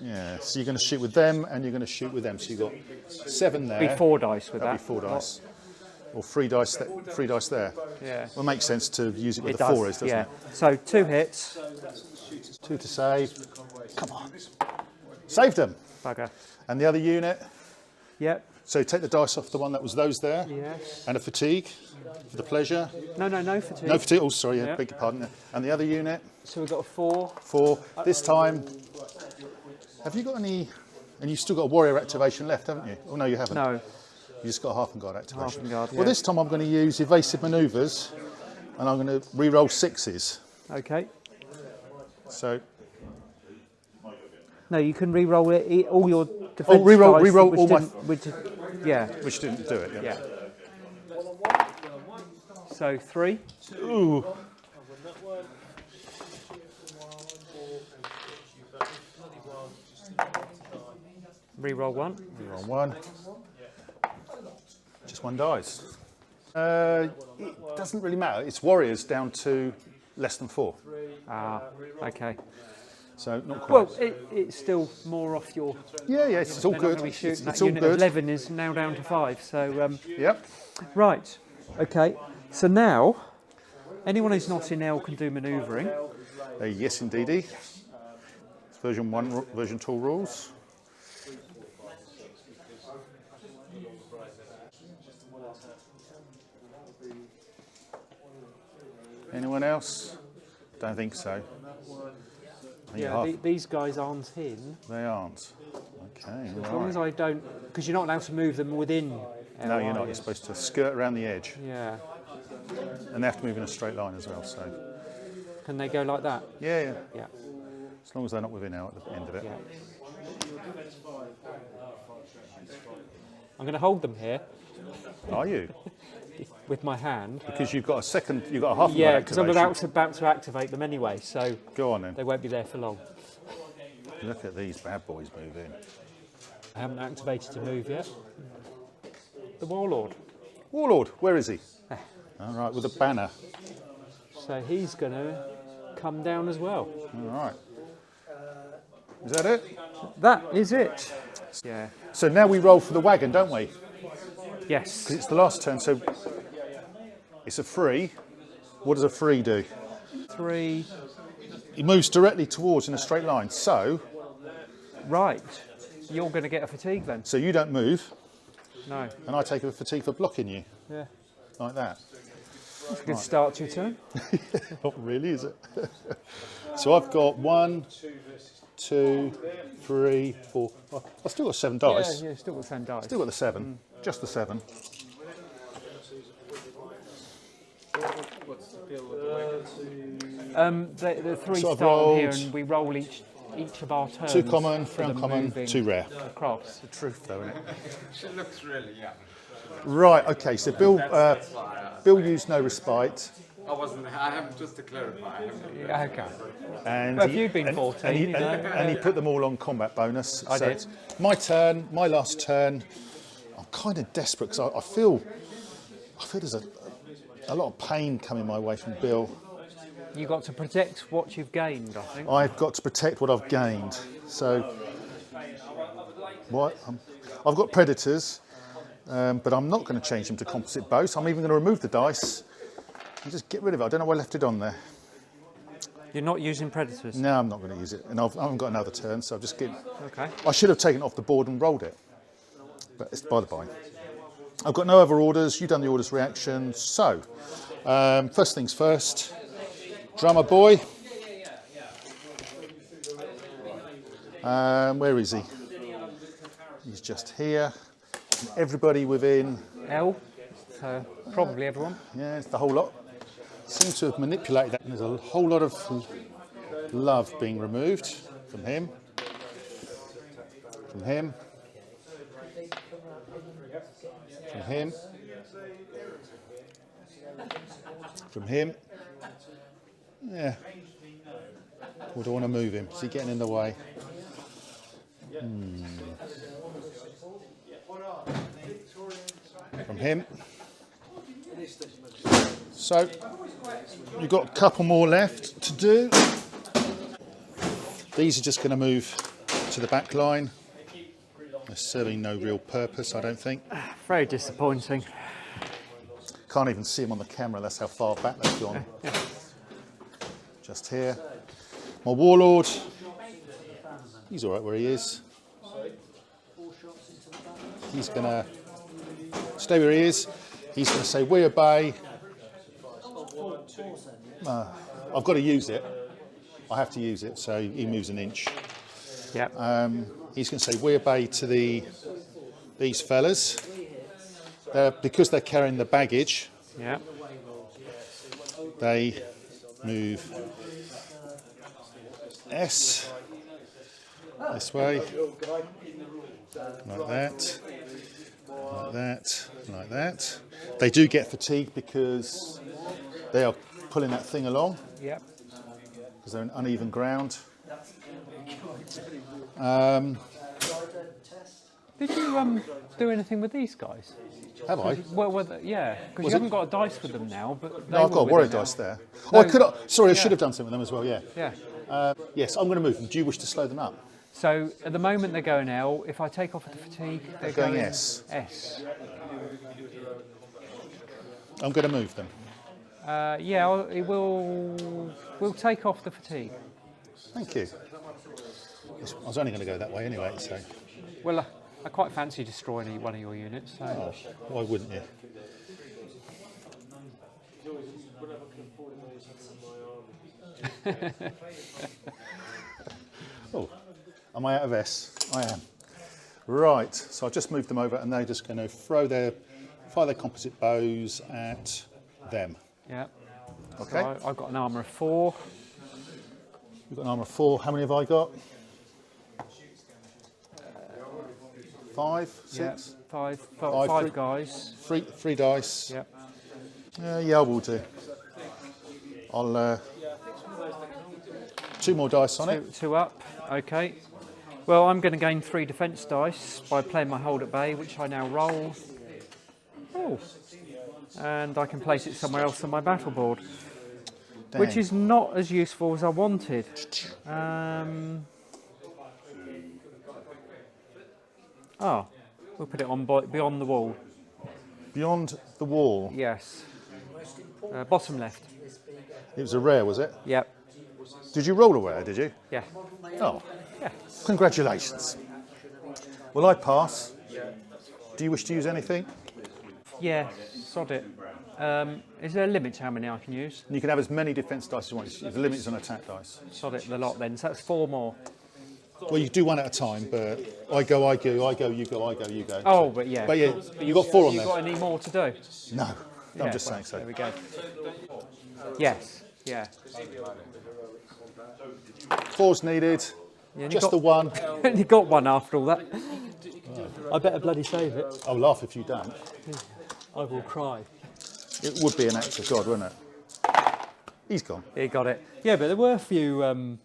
yeah, so you're going to shoot with them and you're going to shoot with them. So you've got 7 there. be 4 dice with That'd that. be 4 dice. Or 3 dice, 3 dice there. Yeah. Well, it makes sense to use it with It the does, 4s, doesn't yeah. it? So 2 hits. 2 to save. Come on. Saved them. Bugger. And the other unit. Yep. So take the dice off the one that was those there. Yes. And a fatigue for the pleasure. No fatigue. No fatigue. Oh, sorry. Yep. Beg your pardon. And the other unit. So we've got a 4. 4. This time. Have you got any? And you've still got a warrior activation left, haven't you? Oh no, you haven't. No. You just got a half and guard activation. Half and guard, Well, yeah. this time I'm going to use evasive manoeuvres, and I'm going to re-roll 6s. Okay. So. No, you can re-roll it, all your defence Oh, re-roll dice all my. yeah. Which didn't do it. Yeah. So 3. Ooh. Re-roll 1. Re-roll 1. Just 1 dice. It doesn't really matter. It's warriors down to less than 4. Ah, okay. So not quite. Well, it's still more off your... Yeah, it's all They're not good. gonna be shooting. It's That all unit of good. 11 is now down to 5. So Yep. right. Okay. So now, anyone who's not in L can do manoeuvring. Yes, indeedy. It's version 1, version 2 rules. Anyone else? Don't think so. Yeah, these guys aren't in. They aren't. Okay. As long as I don't, because you're not allowed to move them within. L, No, you're are not. you? You're supposed to skirt around the edge, Yeah. and they have to move in a straight line as well. So. Can they go like that? Yeah. Yeah. As long as they're not within L at the end of it. Yeah. I'm going to hold them here Are you? with my hand. Because you've got a second. You've got a half. Yeah, because I'm activation. about to activate them anyway, so Go on then. they won't be there for long. Look at these bad boys move in. I haven't activated to move yet. The Warlord. Warlord, where is he? All right, with a banner. So he's going to come down as well. All right. Is that it? That is it. Yeah. So now we roll for the wagon, don't we? Yes. Because it's the last turn, so it's a free. What does a free do? 3. He moves directly towards in a straight line. So Right. You're going to get a fatigue then. you don't move, No. and I take a fatigue for blocking you, Yeah. like that. That's a good start to your turn. Not really, is it? So I've got 1, 2, 3, 4. Oh, I've still got 7 dice. Yeah, still got 10 dice. Still got the 7. Just the 7. The 3 So I've start on here, rolled and we roll each of our turns. 2 common, for 3 the uncommon, moving 2 rare. across. The truth, though, isn't it? She looks really young. Right. Okay. So Bill used no respite, I have just to clarify. Yeah, okay. and Well, if you'd been 14, and he, you know. and he put them all on combat bonus. I did. It's my turn. My last turn. I'm kind of desperate because I feel there's a lot of pain coming my way from Bill. You got to protect what you've gained, I think. I've got to protect what I've gained. So, what? I've got predators, but I'm not going to change them to composite bows. I'm even going to remove the dice and just get rid of it. I don't know why I left it on there. You're not using predators. No, I'm not going to use it, and I haven't got another turn, so I've just get. Okay. I should have taken it off the board and rolled it, but it's by the by. I've got no other orders. You've done the orders reaction, so first things first. Drummer boy. Where is he? He's just here. And everybody within. L. So probably everyone. Yeah, it's the whole lot. Seems to have manipulated that. And there's a whole lot of love being removed from him. From him. From him. From him. Yeah. Or do I want to move him? Is he getting in the way? From him. So, you've got a couple more left to do. These are just going to move to the back line. There's certainly no real purpose, I don't think. Very disappointing. Can't even see him on the camera, that's how far back they've gone. Just here. My Warlord, he's all right where he is. He's going to stay where he is. He's going to say, we obey. I've got to use it. I have to use it, so he moves an inch. Yep. He's going to say, we obey to these fellas. Because they're carrying the baggage, Yeah. they move S this way, like that, like that, like that. They do get fatigued because they are pulling that thing along, Yep. because they're in uneven ground. Did you do anything with these guys? Have I? Well, yeah, because you haven't got a dice with them now. But No, I've got a warrior dice there. Oh, I could. Sorry, I should have done something with them as well. Yeah. Yeah. Yes, I'm going to move them. Do you wish to slow them up? So at the moment they're going L. If I take off the fatigue, they're Going going S. S. I'm going to move them. Yeah, we'll take off the fatigue. Thank you. I was only going to go that way anyway, so. Well, I quite fancy destroying one of your units. So. Oh, why wouldn't you? Oh, am I out of S? I am. Right, so I've just moved them over and they're just going to fire their composite bows at them. Yeah. Okay. So I've got an armour of 4. You've got an armour of 4. How many have I got? 5, 6? Yeah, five guys. Three dice. Yep. Yeah, I will do. I'll 2 more dice on it. 2 up. Okay. Well, I'm going to gain 3 defence dice by playing my hold at bay, which I now roll. Oh. And I can place it somewhere else on my battle board, which is not as useful as I wanted. Oh, we'll put it on beyond the wall. Beyond the wall. Yes. Bottom left. It was a rare, was it? Yep. Did you roll a rare, did you? Yeah. Oh, Yeah. congratulations. Well, I pass. Do you wish to use anything? Yeah, sod it. Is there a limit to how many I can use? You can have as many defence dice as you want. The limit is on attack dice. Sod it, the lot then. So that's 4 more. Well, you do one at a time, but I go, you go, I go, you go. Oh, but yeah. But yeah, you got 4 on there. You got any more to do? No, Yeah, I'm just saying so. There we go. Yes. Yeah. 4's needed. Yeah, Just the one. You got one after all that. I better bloody save it. I'll laugh if you don't. I will cry. It would be an act of God, wouldn't it? He's gone. He got it. Yeah, but there were a few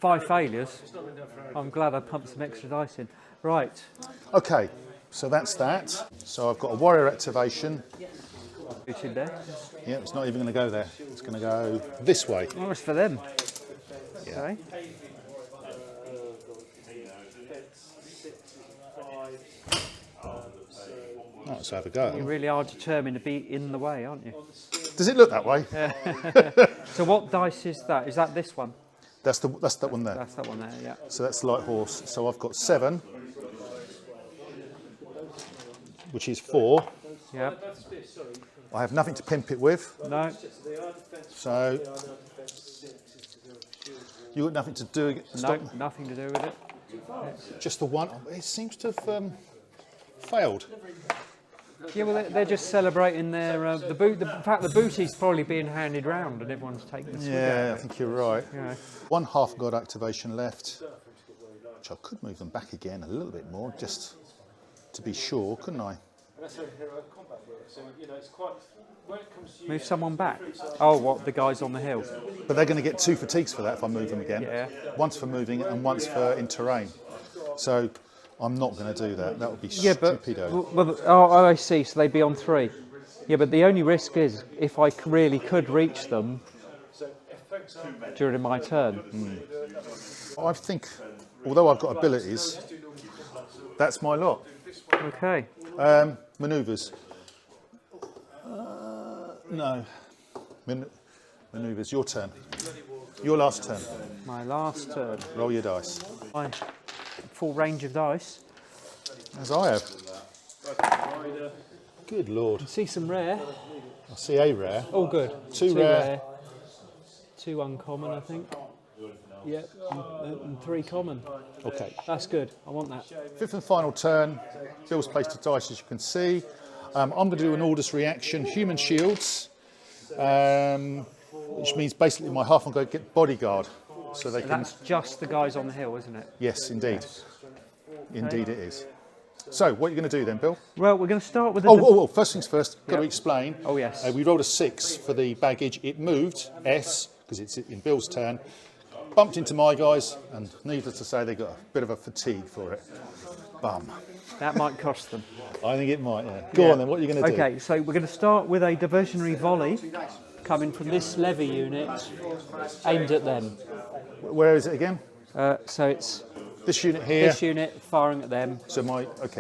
5 failures. I'm glad I pumped some extra dice in. Right. Okay, so that's that. So I've got a warrior activation. It's in there. Yeah, it's not even going to go there. It's going to go this way. Oh, it's for them. Yeah. Okay. Oh, let's have a You go. really are determined to be in the way, aren't you? Does it look that way? So what dice is that? Is that this one? That's that one there. That's that one there, yeah. So that's light horse. So I've got 7, which is 4. Yeah. I have nothing to pimp it with. No. So you got nothing to do. No, nothing to do with it. Just the one. It seems to have failed. Yeah, well, they're just celebrating their the boot. In fact, the booty's probably being handed round, and everyone's taking the swig Yeah, out I of it. think you're right. Yeah. 1 half god activation left, which I could move them back again a little bit more, just to be sure, couldn't I? Move someone back. Oh, what? The guys on the hill. But they're going to get 2 fatigues for that if I move them again. Yeah. Once for moving and once for in terrain. So I'm not going to do that. That would be Yeah, but stupido. well, oh, I see. So they'd be on 3. Yeah, but the only risk is if I really could reach them during my turn. I think, although I've got abilities, that's my lot. Okay. Manoeuvres. No. Manoeuvres. Your turn. Your last turn. My last turn. Roll your dice. My full range of dice. As I have. Good Lord. See some rare. I see a rare. Oh, good. 2 rare. 2 uncommon, I think. Yep. And 3 common. Okay. That's good. I want that. 5th and final turn. Bill's placed a dice, as you can see. I'm going to do an orders reaction. Human shields. Which means basically my half I'm going to get bodyguard. So they can... That's just the guys on the hill, isn't it? Yes, indeed. Indeed it is. So, what are you going to do then, Bill? Well, we're going to start with the... Oh, first things first, got to explain. Oh, yes. We rolled a 6 for the baggage. It moved, S, because it's in Bill's turn, bumped into my guys, and needless to say, they got a bit of a fatigue for it. Bum. That might cost them. I think it might, yeah. Go on then, what are you going to do? Okay, so we're going to start with a diversionary volley coming from this levy unit aimed at them. Where is it again? So it's This unit here. this unit firing at them. So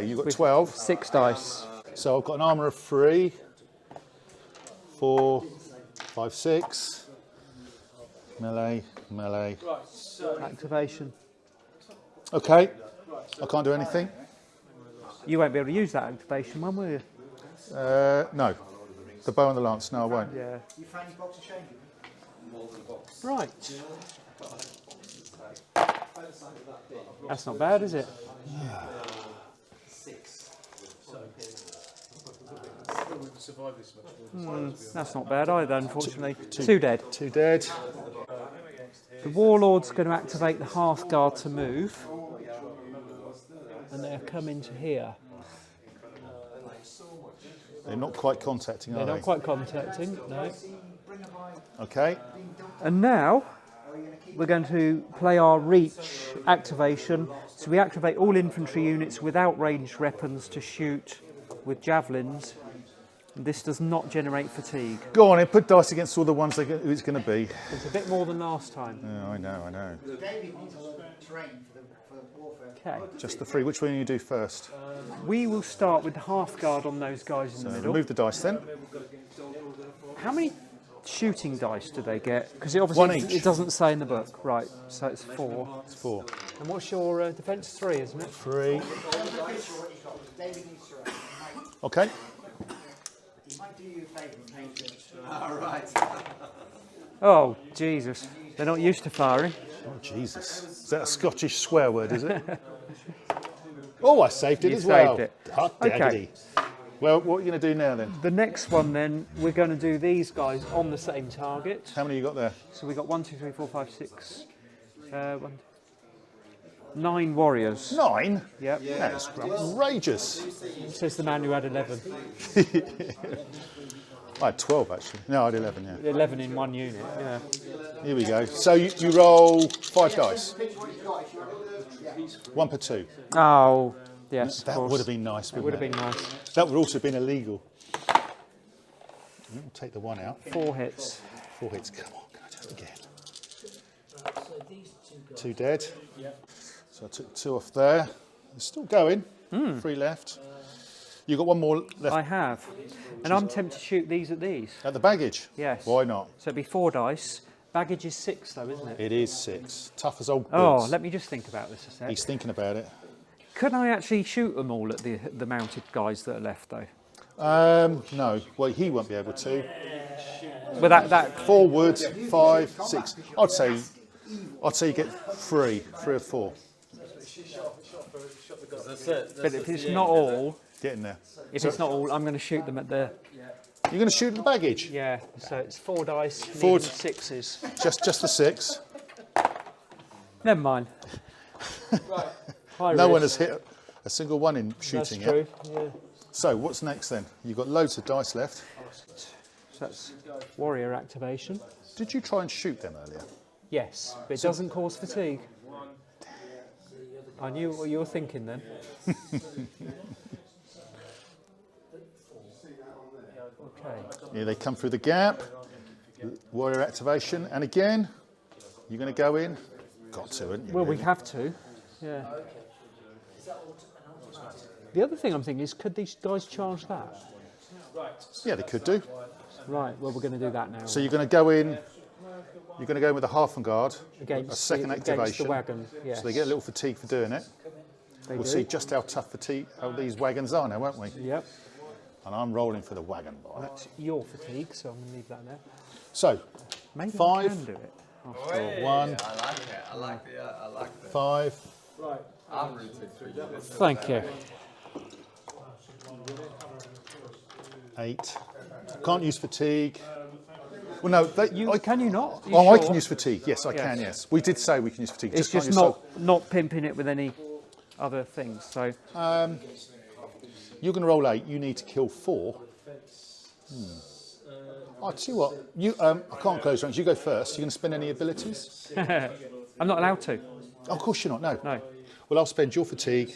you've got with 12. 6 dice. So I've got an armour of 3, 4, 5, 6. Melee. Activation. Okay, I can't do anything. You won't be able to use that activation one, will you? No. The bow and the lance, no I won't. Yeah. Right. That's not bad, is it? That's not bad either, unfortunately. 2 dead. 2 dead. The Warlord's going to activate the half guard to move. And they're coming to here. They're not quite contacting, They're are they? not quite contacting, no. Okay. And now we're going to play our reach activation. So we activate all infantry units without ranged weapons to shoot with javelins. This does not generate fatigue. Go on, then, put dice against all the ones who it's going to be. It's a bit more than last time. Oh, I know. David needs to learn terrain for warfare. Okay. Just the 3. Which one do you do first? We will start with the half guard on those guys in the middle. Remove the dice then. How many shooting dice do they get? Because it One obviously each. it doesn't say in the book. Right, so it's 4. It's 4. And what's your defence? 3, isn't it? 3. David needs terrain. Okay. He might do you a favour and paint it. Oh, Jesus. They're not used to firing. Oh, Jesus. Is that a Scottish swear word, is it? Oh, I saved it You as well. saved it. Hot Okay. diggity. Well, what are you going to do now then? The next one then, we're going to do these guys on the same target. How many you got there? So we got 1, 2, 3, 4, 5, 6, 9 warriors. 9? Yep. That's outrageous. Says the man who had 11. I had 12 actually. No, I had 11, yeah. 11 in one unit, yeah. Here we go. So you roll 5 dice. 1 per 2. Oh, yes, That of course. would have been nice, It wouldn't would have been nice. That would also have been illegal. We'll take the 1 out. 4 hits. 4 hits. Come on, can I do it again? 2 dead. So I took 2 off there. It's still going. 3 left. You've got 1 more left I have. And I'm tempted to shoot these at these. at the baggage. Yes. Why not? So it'd be 4 dice. Baggage is 6 though, isn't it? It is 6. Tough as old boots. Oh, let me just think about this a sec. He's thinking about it. Could I actually shoot them all at the mounted guys that are left though? No. Well, he won't be able to. But that 4 wood, 5, 6. I'd say you get 3 or 4. but if it's not all, Get in there. if it's not all, I'm going to shoot them at the You're going to shoot at the baggage. yeah. So it's 4 dice, 4 needing 6s. Just the 6. Never mind. High No one risk. has hit a single one in That's shooting true. yet. Yeah. So what's next then? You've got loads of dice left. So that's warrior activation. Did you try and shoot them earlier? Yes, but it doesn't cause fatigue. I knew what you were thinking then. Okay. Yeah, they come through the gap. Warrior activation, and again, you're going to go in. Got to, haven't you? Well, we really? have to. Yeah. The other thing I'm thinking is, could these guys charge that? Yeah, they could do. Right. Well, we're going to do that now. So you're going to go in. You're going to go in with a half and guard, against a second against activation. the wagon. Yes. So they get a little fatigue for doing it. They We'll do. see just how tough how these wagons are now, won't we? Yep. And I'm rolling for the wagon boy. That's your fatigue, so I'm going to leave that there. So Maybe I 5. can do it. One, I like it. I like it. 5, I'm rooting for you. Thank you. 8. Can't use fatigue. Well, no, Can you not? Are you I sure? can use fatigue. Yes, I can. Yes, we did say we can use fatigue. It's can't just use not pimping it with any other things. So You're going to roll 8. You need to kill 4. I'll tell you what. I can't close ranks. You go first. You're going to spend any abilities? I'm not allowed to. Oh, of course you're not. No. No. Well, I'll spend your fatigue.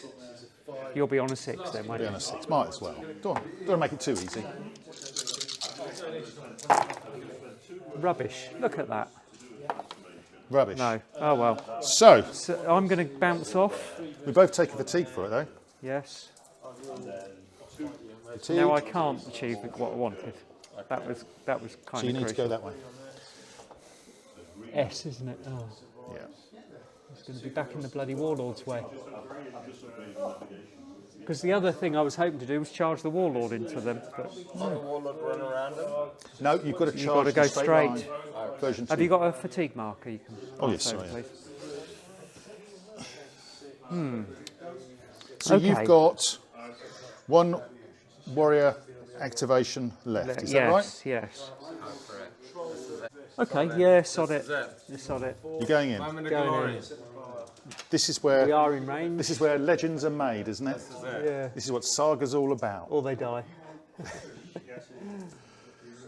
You'll be on a 6 then, won't Be you? on a 6. Might as well. Don't make it too easy. Rubbish. Look at that. Rubbish. No. Oh well. So So I'm going to bounce off. we both take a fatigue for it, though. Yes. Fatigue. Now I can't achieve what I wanted. That was kind So you of need to go that way. S, isn't it? Oh, Yeah. it's going to be back in the bloody warlord's way. Because the other thing I was hoping to do was charge the warlord into them. But Warlord run around them. No, you've got to charge. you've got to the go straight. straight. Line. Version 2. Have you got a fatigue marker you can Oh, yes, pass over, sorry, please? So Okay. you've got 1 warrior activation left. Is that right? Yes. Okay, yeah, sod it. Sod it. You're going in. I'm in the Going glory. in. This is We where are in range. this is where legends are made, isn't it? Yeah. This is what Saga's all about. Or they die.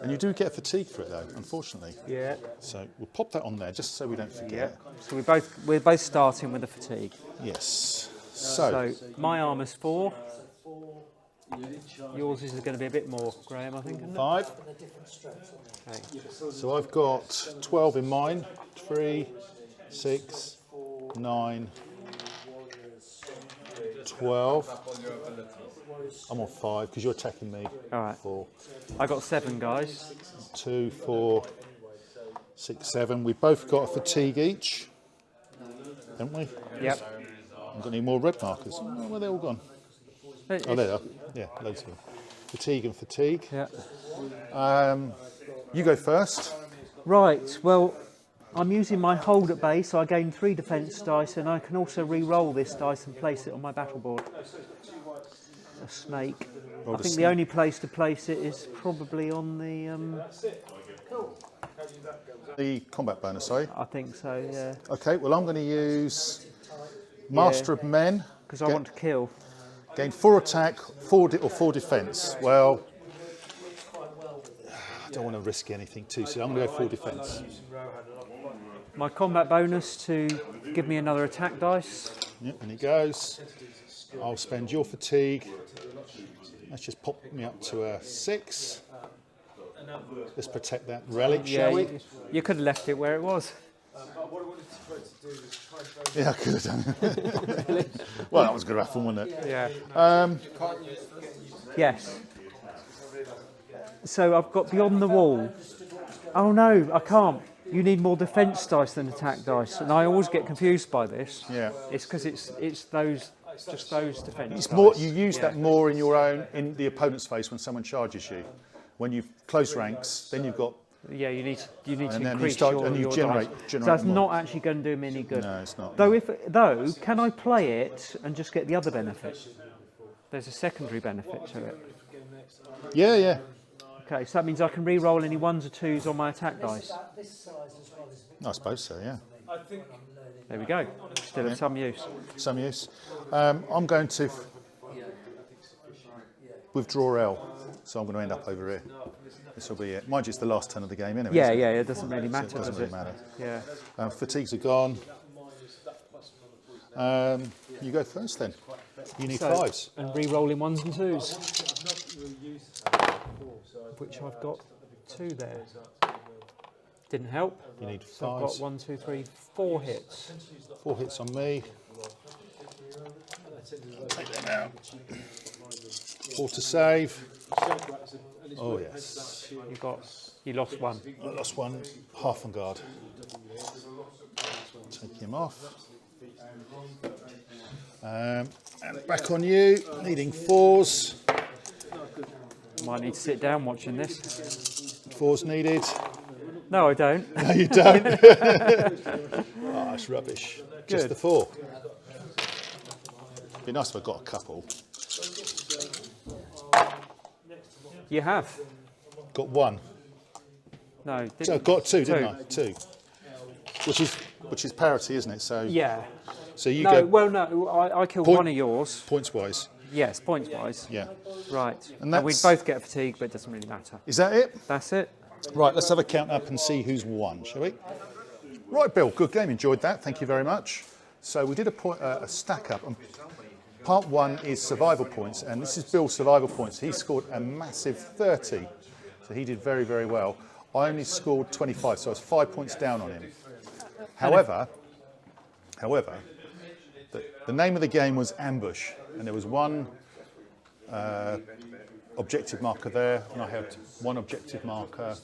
And you do get fatigue for it though, unfortunately. Yeah. So we'll pop that on there just so we don't forget. So we're both starting with the fatigue. Yes. So my armour's 4. Yours is going to be a bit more, Graham, I think, isn't it? 5. Okay. So I've got 12 in mine. 3, 6, 9, 12. I'm on 5 because you're attacking me. All right. 4. I got 7 guys. 2, 4, 6, 7. We've both got a fatigue each, haven't we? Yep. Haven't got any more red markers. Oh, where are they all gone? Oh, there they are. Yeah, loads of them. Fatigue and fatigue. Yeah. You go first. Right. Well, I'm using my hold at base, so I gain 3 defence dice, and I can also re-roll this dice and place it on my battle board. A snake. I think the only place to place it is probably on The combat bonus, are you? I think so. Yeah. Okay. Well, I'm going to use Master of Men. Because I want to kill. Gain 4 attack, 4 defence. Well, I don't want to risk anything too, so I'm going to go 4 defence. My combat bonus to give me another attack dice. Yep, and it goes. I'll spend your fatigue. Let's just pop me up to a 6. Let's protect that relic, shall we? You could have left it where it was. Yeah, I could have done it. Well, that was good fun, wasn't it? Yeah. Yes. So I've got Beyond the Wall. Oh no, I can't. You need more defence dice than attack dice, and I always get confused by this. Yeah. It's because it's those defence. It's dice. more. You use that more in the opponent's face when someone charges you. When you've close ranks, then you've got. Yeah, you need to And then increase you generate dice. So that's more. not actually going to do me any good. No, it's not. Though, can I play it and just get the other benefit? There's a secondary benefit to it. Yeah, yeah. Okay, so that means I can re-roll any 1s or 2s on my attack dice. I suppose so. Yeah. There we go. Still of some use. Some use. I'm going to withdraw L, so I'm going to end up over here. This will be it. Mind you, it's the last turn of the game, anyway. Yeah, isn't it? yeah, it doesn't really matter, So it doesn't does really it? matter. Yeah. Fatigues are gone. You go first then. You need So, 5s. and re-rolling 1s and 2s. Which I've got 2 there. Didn't help. You need So I've got 5s. 1, 2, 3, 4 hits. 4 hits on me. Take them out. 4 to save. Oh yes. You lost 1. I lost 1. Half on guard. Take him off. And back on you. Needing 4s. Might need to sit down watching this. 4s needed. No, I don't. No, you don't. Oh, that's rubbish. Just Good. the 4. Be nice if I got a couple. You have. Got 1. No. So I got 2, didn't I? 2. 2. Which is parity, isn't it? So Yeah. So you No, go well, no. I killed one of yours. points wise. Yes, points wise. Yeah. Right. And And we that's- both get fatigue, but it doesn't really matter. Is that it? That's it. Right. Let's have a count up and see who's won, shall we? Right, Bill. Good game. Enjoyed that. Thank you very much. So we did a stack up. Part 1 is survival points, and this is Bill's survival points. He scored a massive 30, so he did very, very well. I only scored 25, so I was 5 points down on him. However, the name of the game was Ambush, and there was one objective marker there, and I had one objective marker,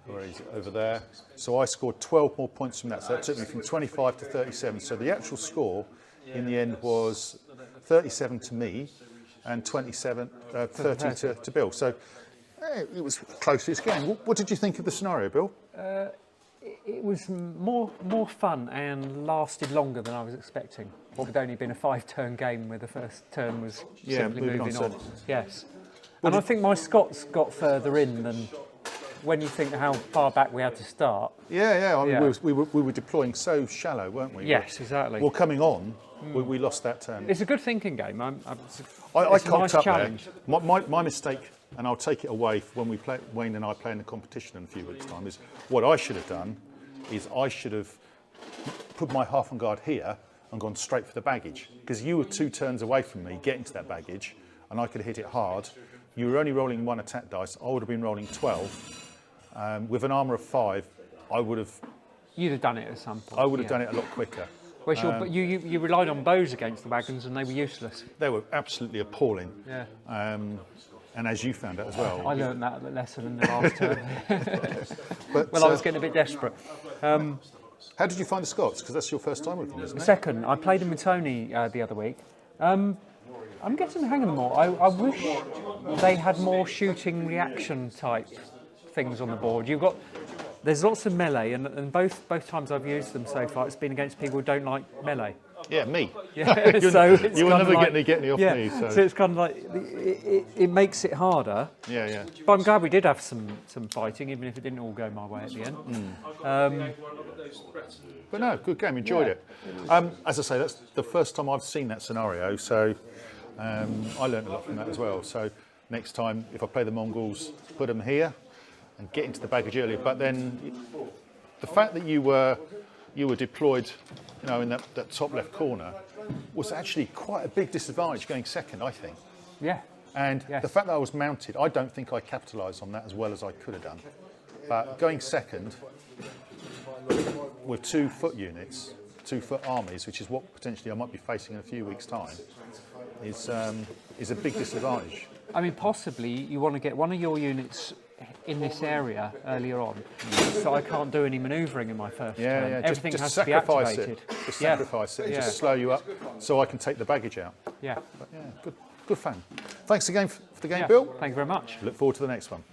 where is it, over there. So I scored 12 more points from that, so that took me from 25 to 37. So the actual score in the end was 37 to me and 30 to Bill. So it was the closest game. What did you think of the scenario, Bill? It was more fun and lasted longer than I was expecting. It had only been a 5-turn game where the first turn was simply moving on. Yes. And I think my Scots got further in than when you think how far back we had to start. Yeah. I mean, Yeah. we were deploying so shallow, weren't we? Yes, exactly. Well, coming on, we lost that turn. It's a good thinking game. I it's a cocked nice up challenge. there. My mistake and I'll take it away for when Wayne and I play in the competition in a few weeks' time. Is what I should have done is I should have put my half on guard here and gone straight for the baggage, because you were 2 turns away from me getting to that baggage, and I could hit it hard. You were only rolling 1 attack dice. I would have been rolling 12. With an armour of 5, I would have. You'd have done it at some point. I would have done it a lot quicker. Whereas but you relied on bows against the wagons, and they were useless. They were absolutely appalling. Yeah. And as you found out as well. I learned that lesson in the last turn. But, well, I was getting a bit desperate. How did you find the Scots? Because that's your first time with them, isn't it? Second, I played them with Tony the other week. I'm getting the hang of them more. I wish they had more shooting reaction type things on the board. There's lots of melee, and both times I've used them so far, it's been against people who don't like melee. Yeah, me. Yeah, so you will never get any off me. So it's kind of like it makes it harder. Yeah. But I'm glad we did have some fighting, even if it didn't all go my way at the end. But no, good game. Enjoyed it. As I say, that's the first time I've seen that scenario, so I learned a lot from that as well. So next time, if I play the Mongols, put them here and get into the baggage earlier. But then the fact that you were deployed, in that top left corner, was actually quite a big disadvantage going second, I think. Yeah. And the fact that I was mounted, I don't think I capitalised on that as well as I could have done. But going second with 2 foot units, 2 foot armies, which is what potentially I might be facing in a few weeks' time, is a big disadvantage. I mean, possibly you want to get one of your units in this area earlier on, so I can't do any manoeuvring in my first turn. Yeah. Everything just has sacrifice to be activated. Just sacrifice it and just slow you up, so I can take the baggage out. Yeah. But yeah, good fun. Thanks again for the game, Bill. Thank you very much. Look forward to the next one.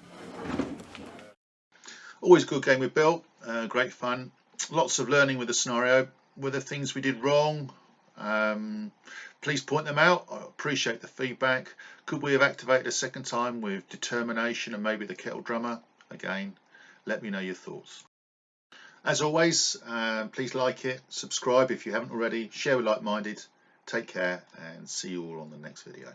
Always a good game with Bill. Great fun. Lots of learning with the scenario. Were there things we did wrong? Please point them out. I appreciate the feedback. Could we have activated a second time with determination and maybe the kettle drummer? Again, let me know your thoughts. As always, please like it, subscribe if you haven't already, share with like-minded. Take care and see you all on the next video.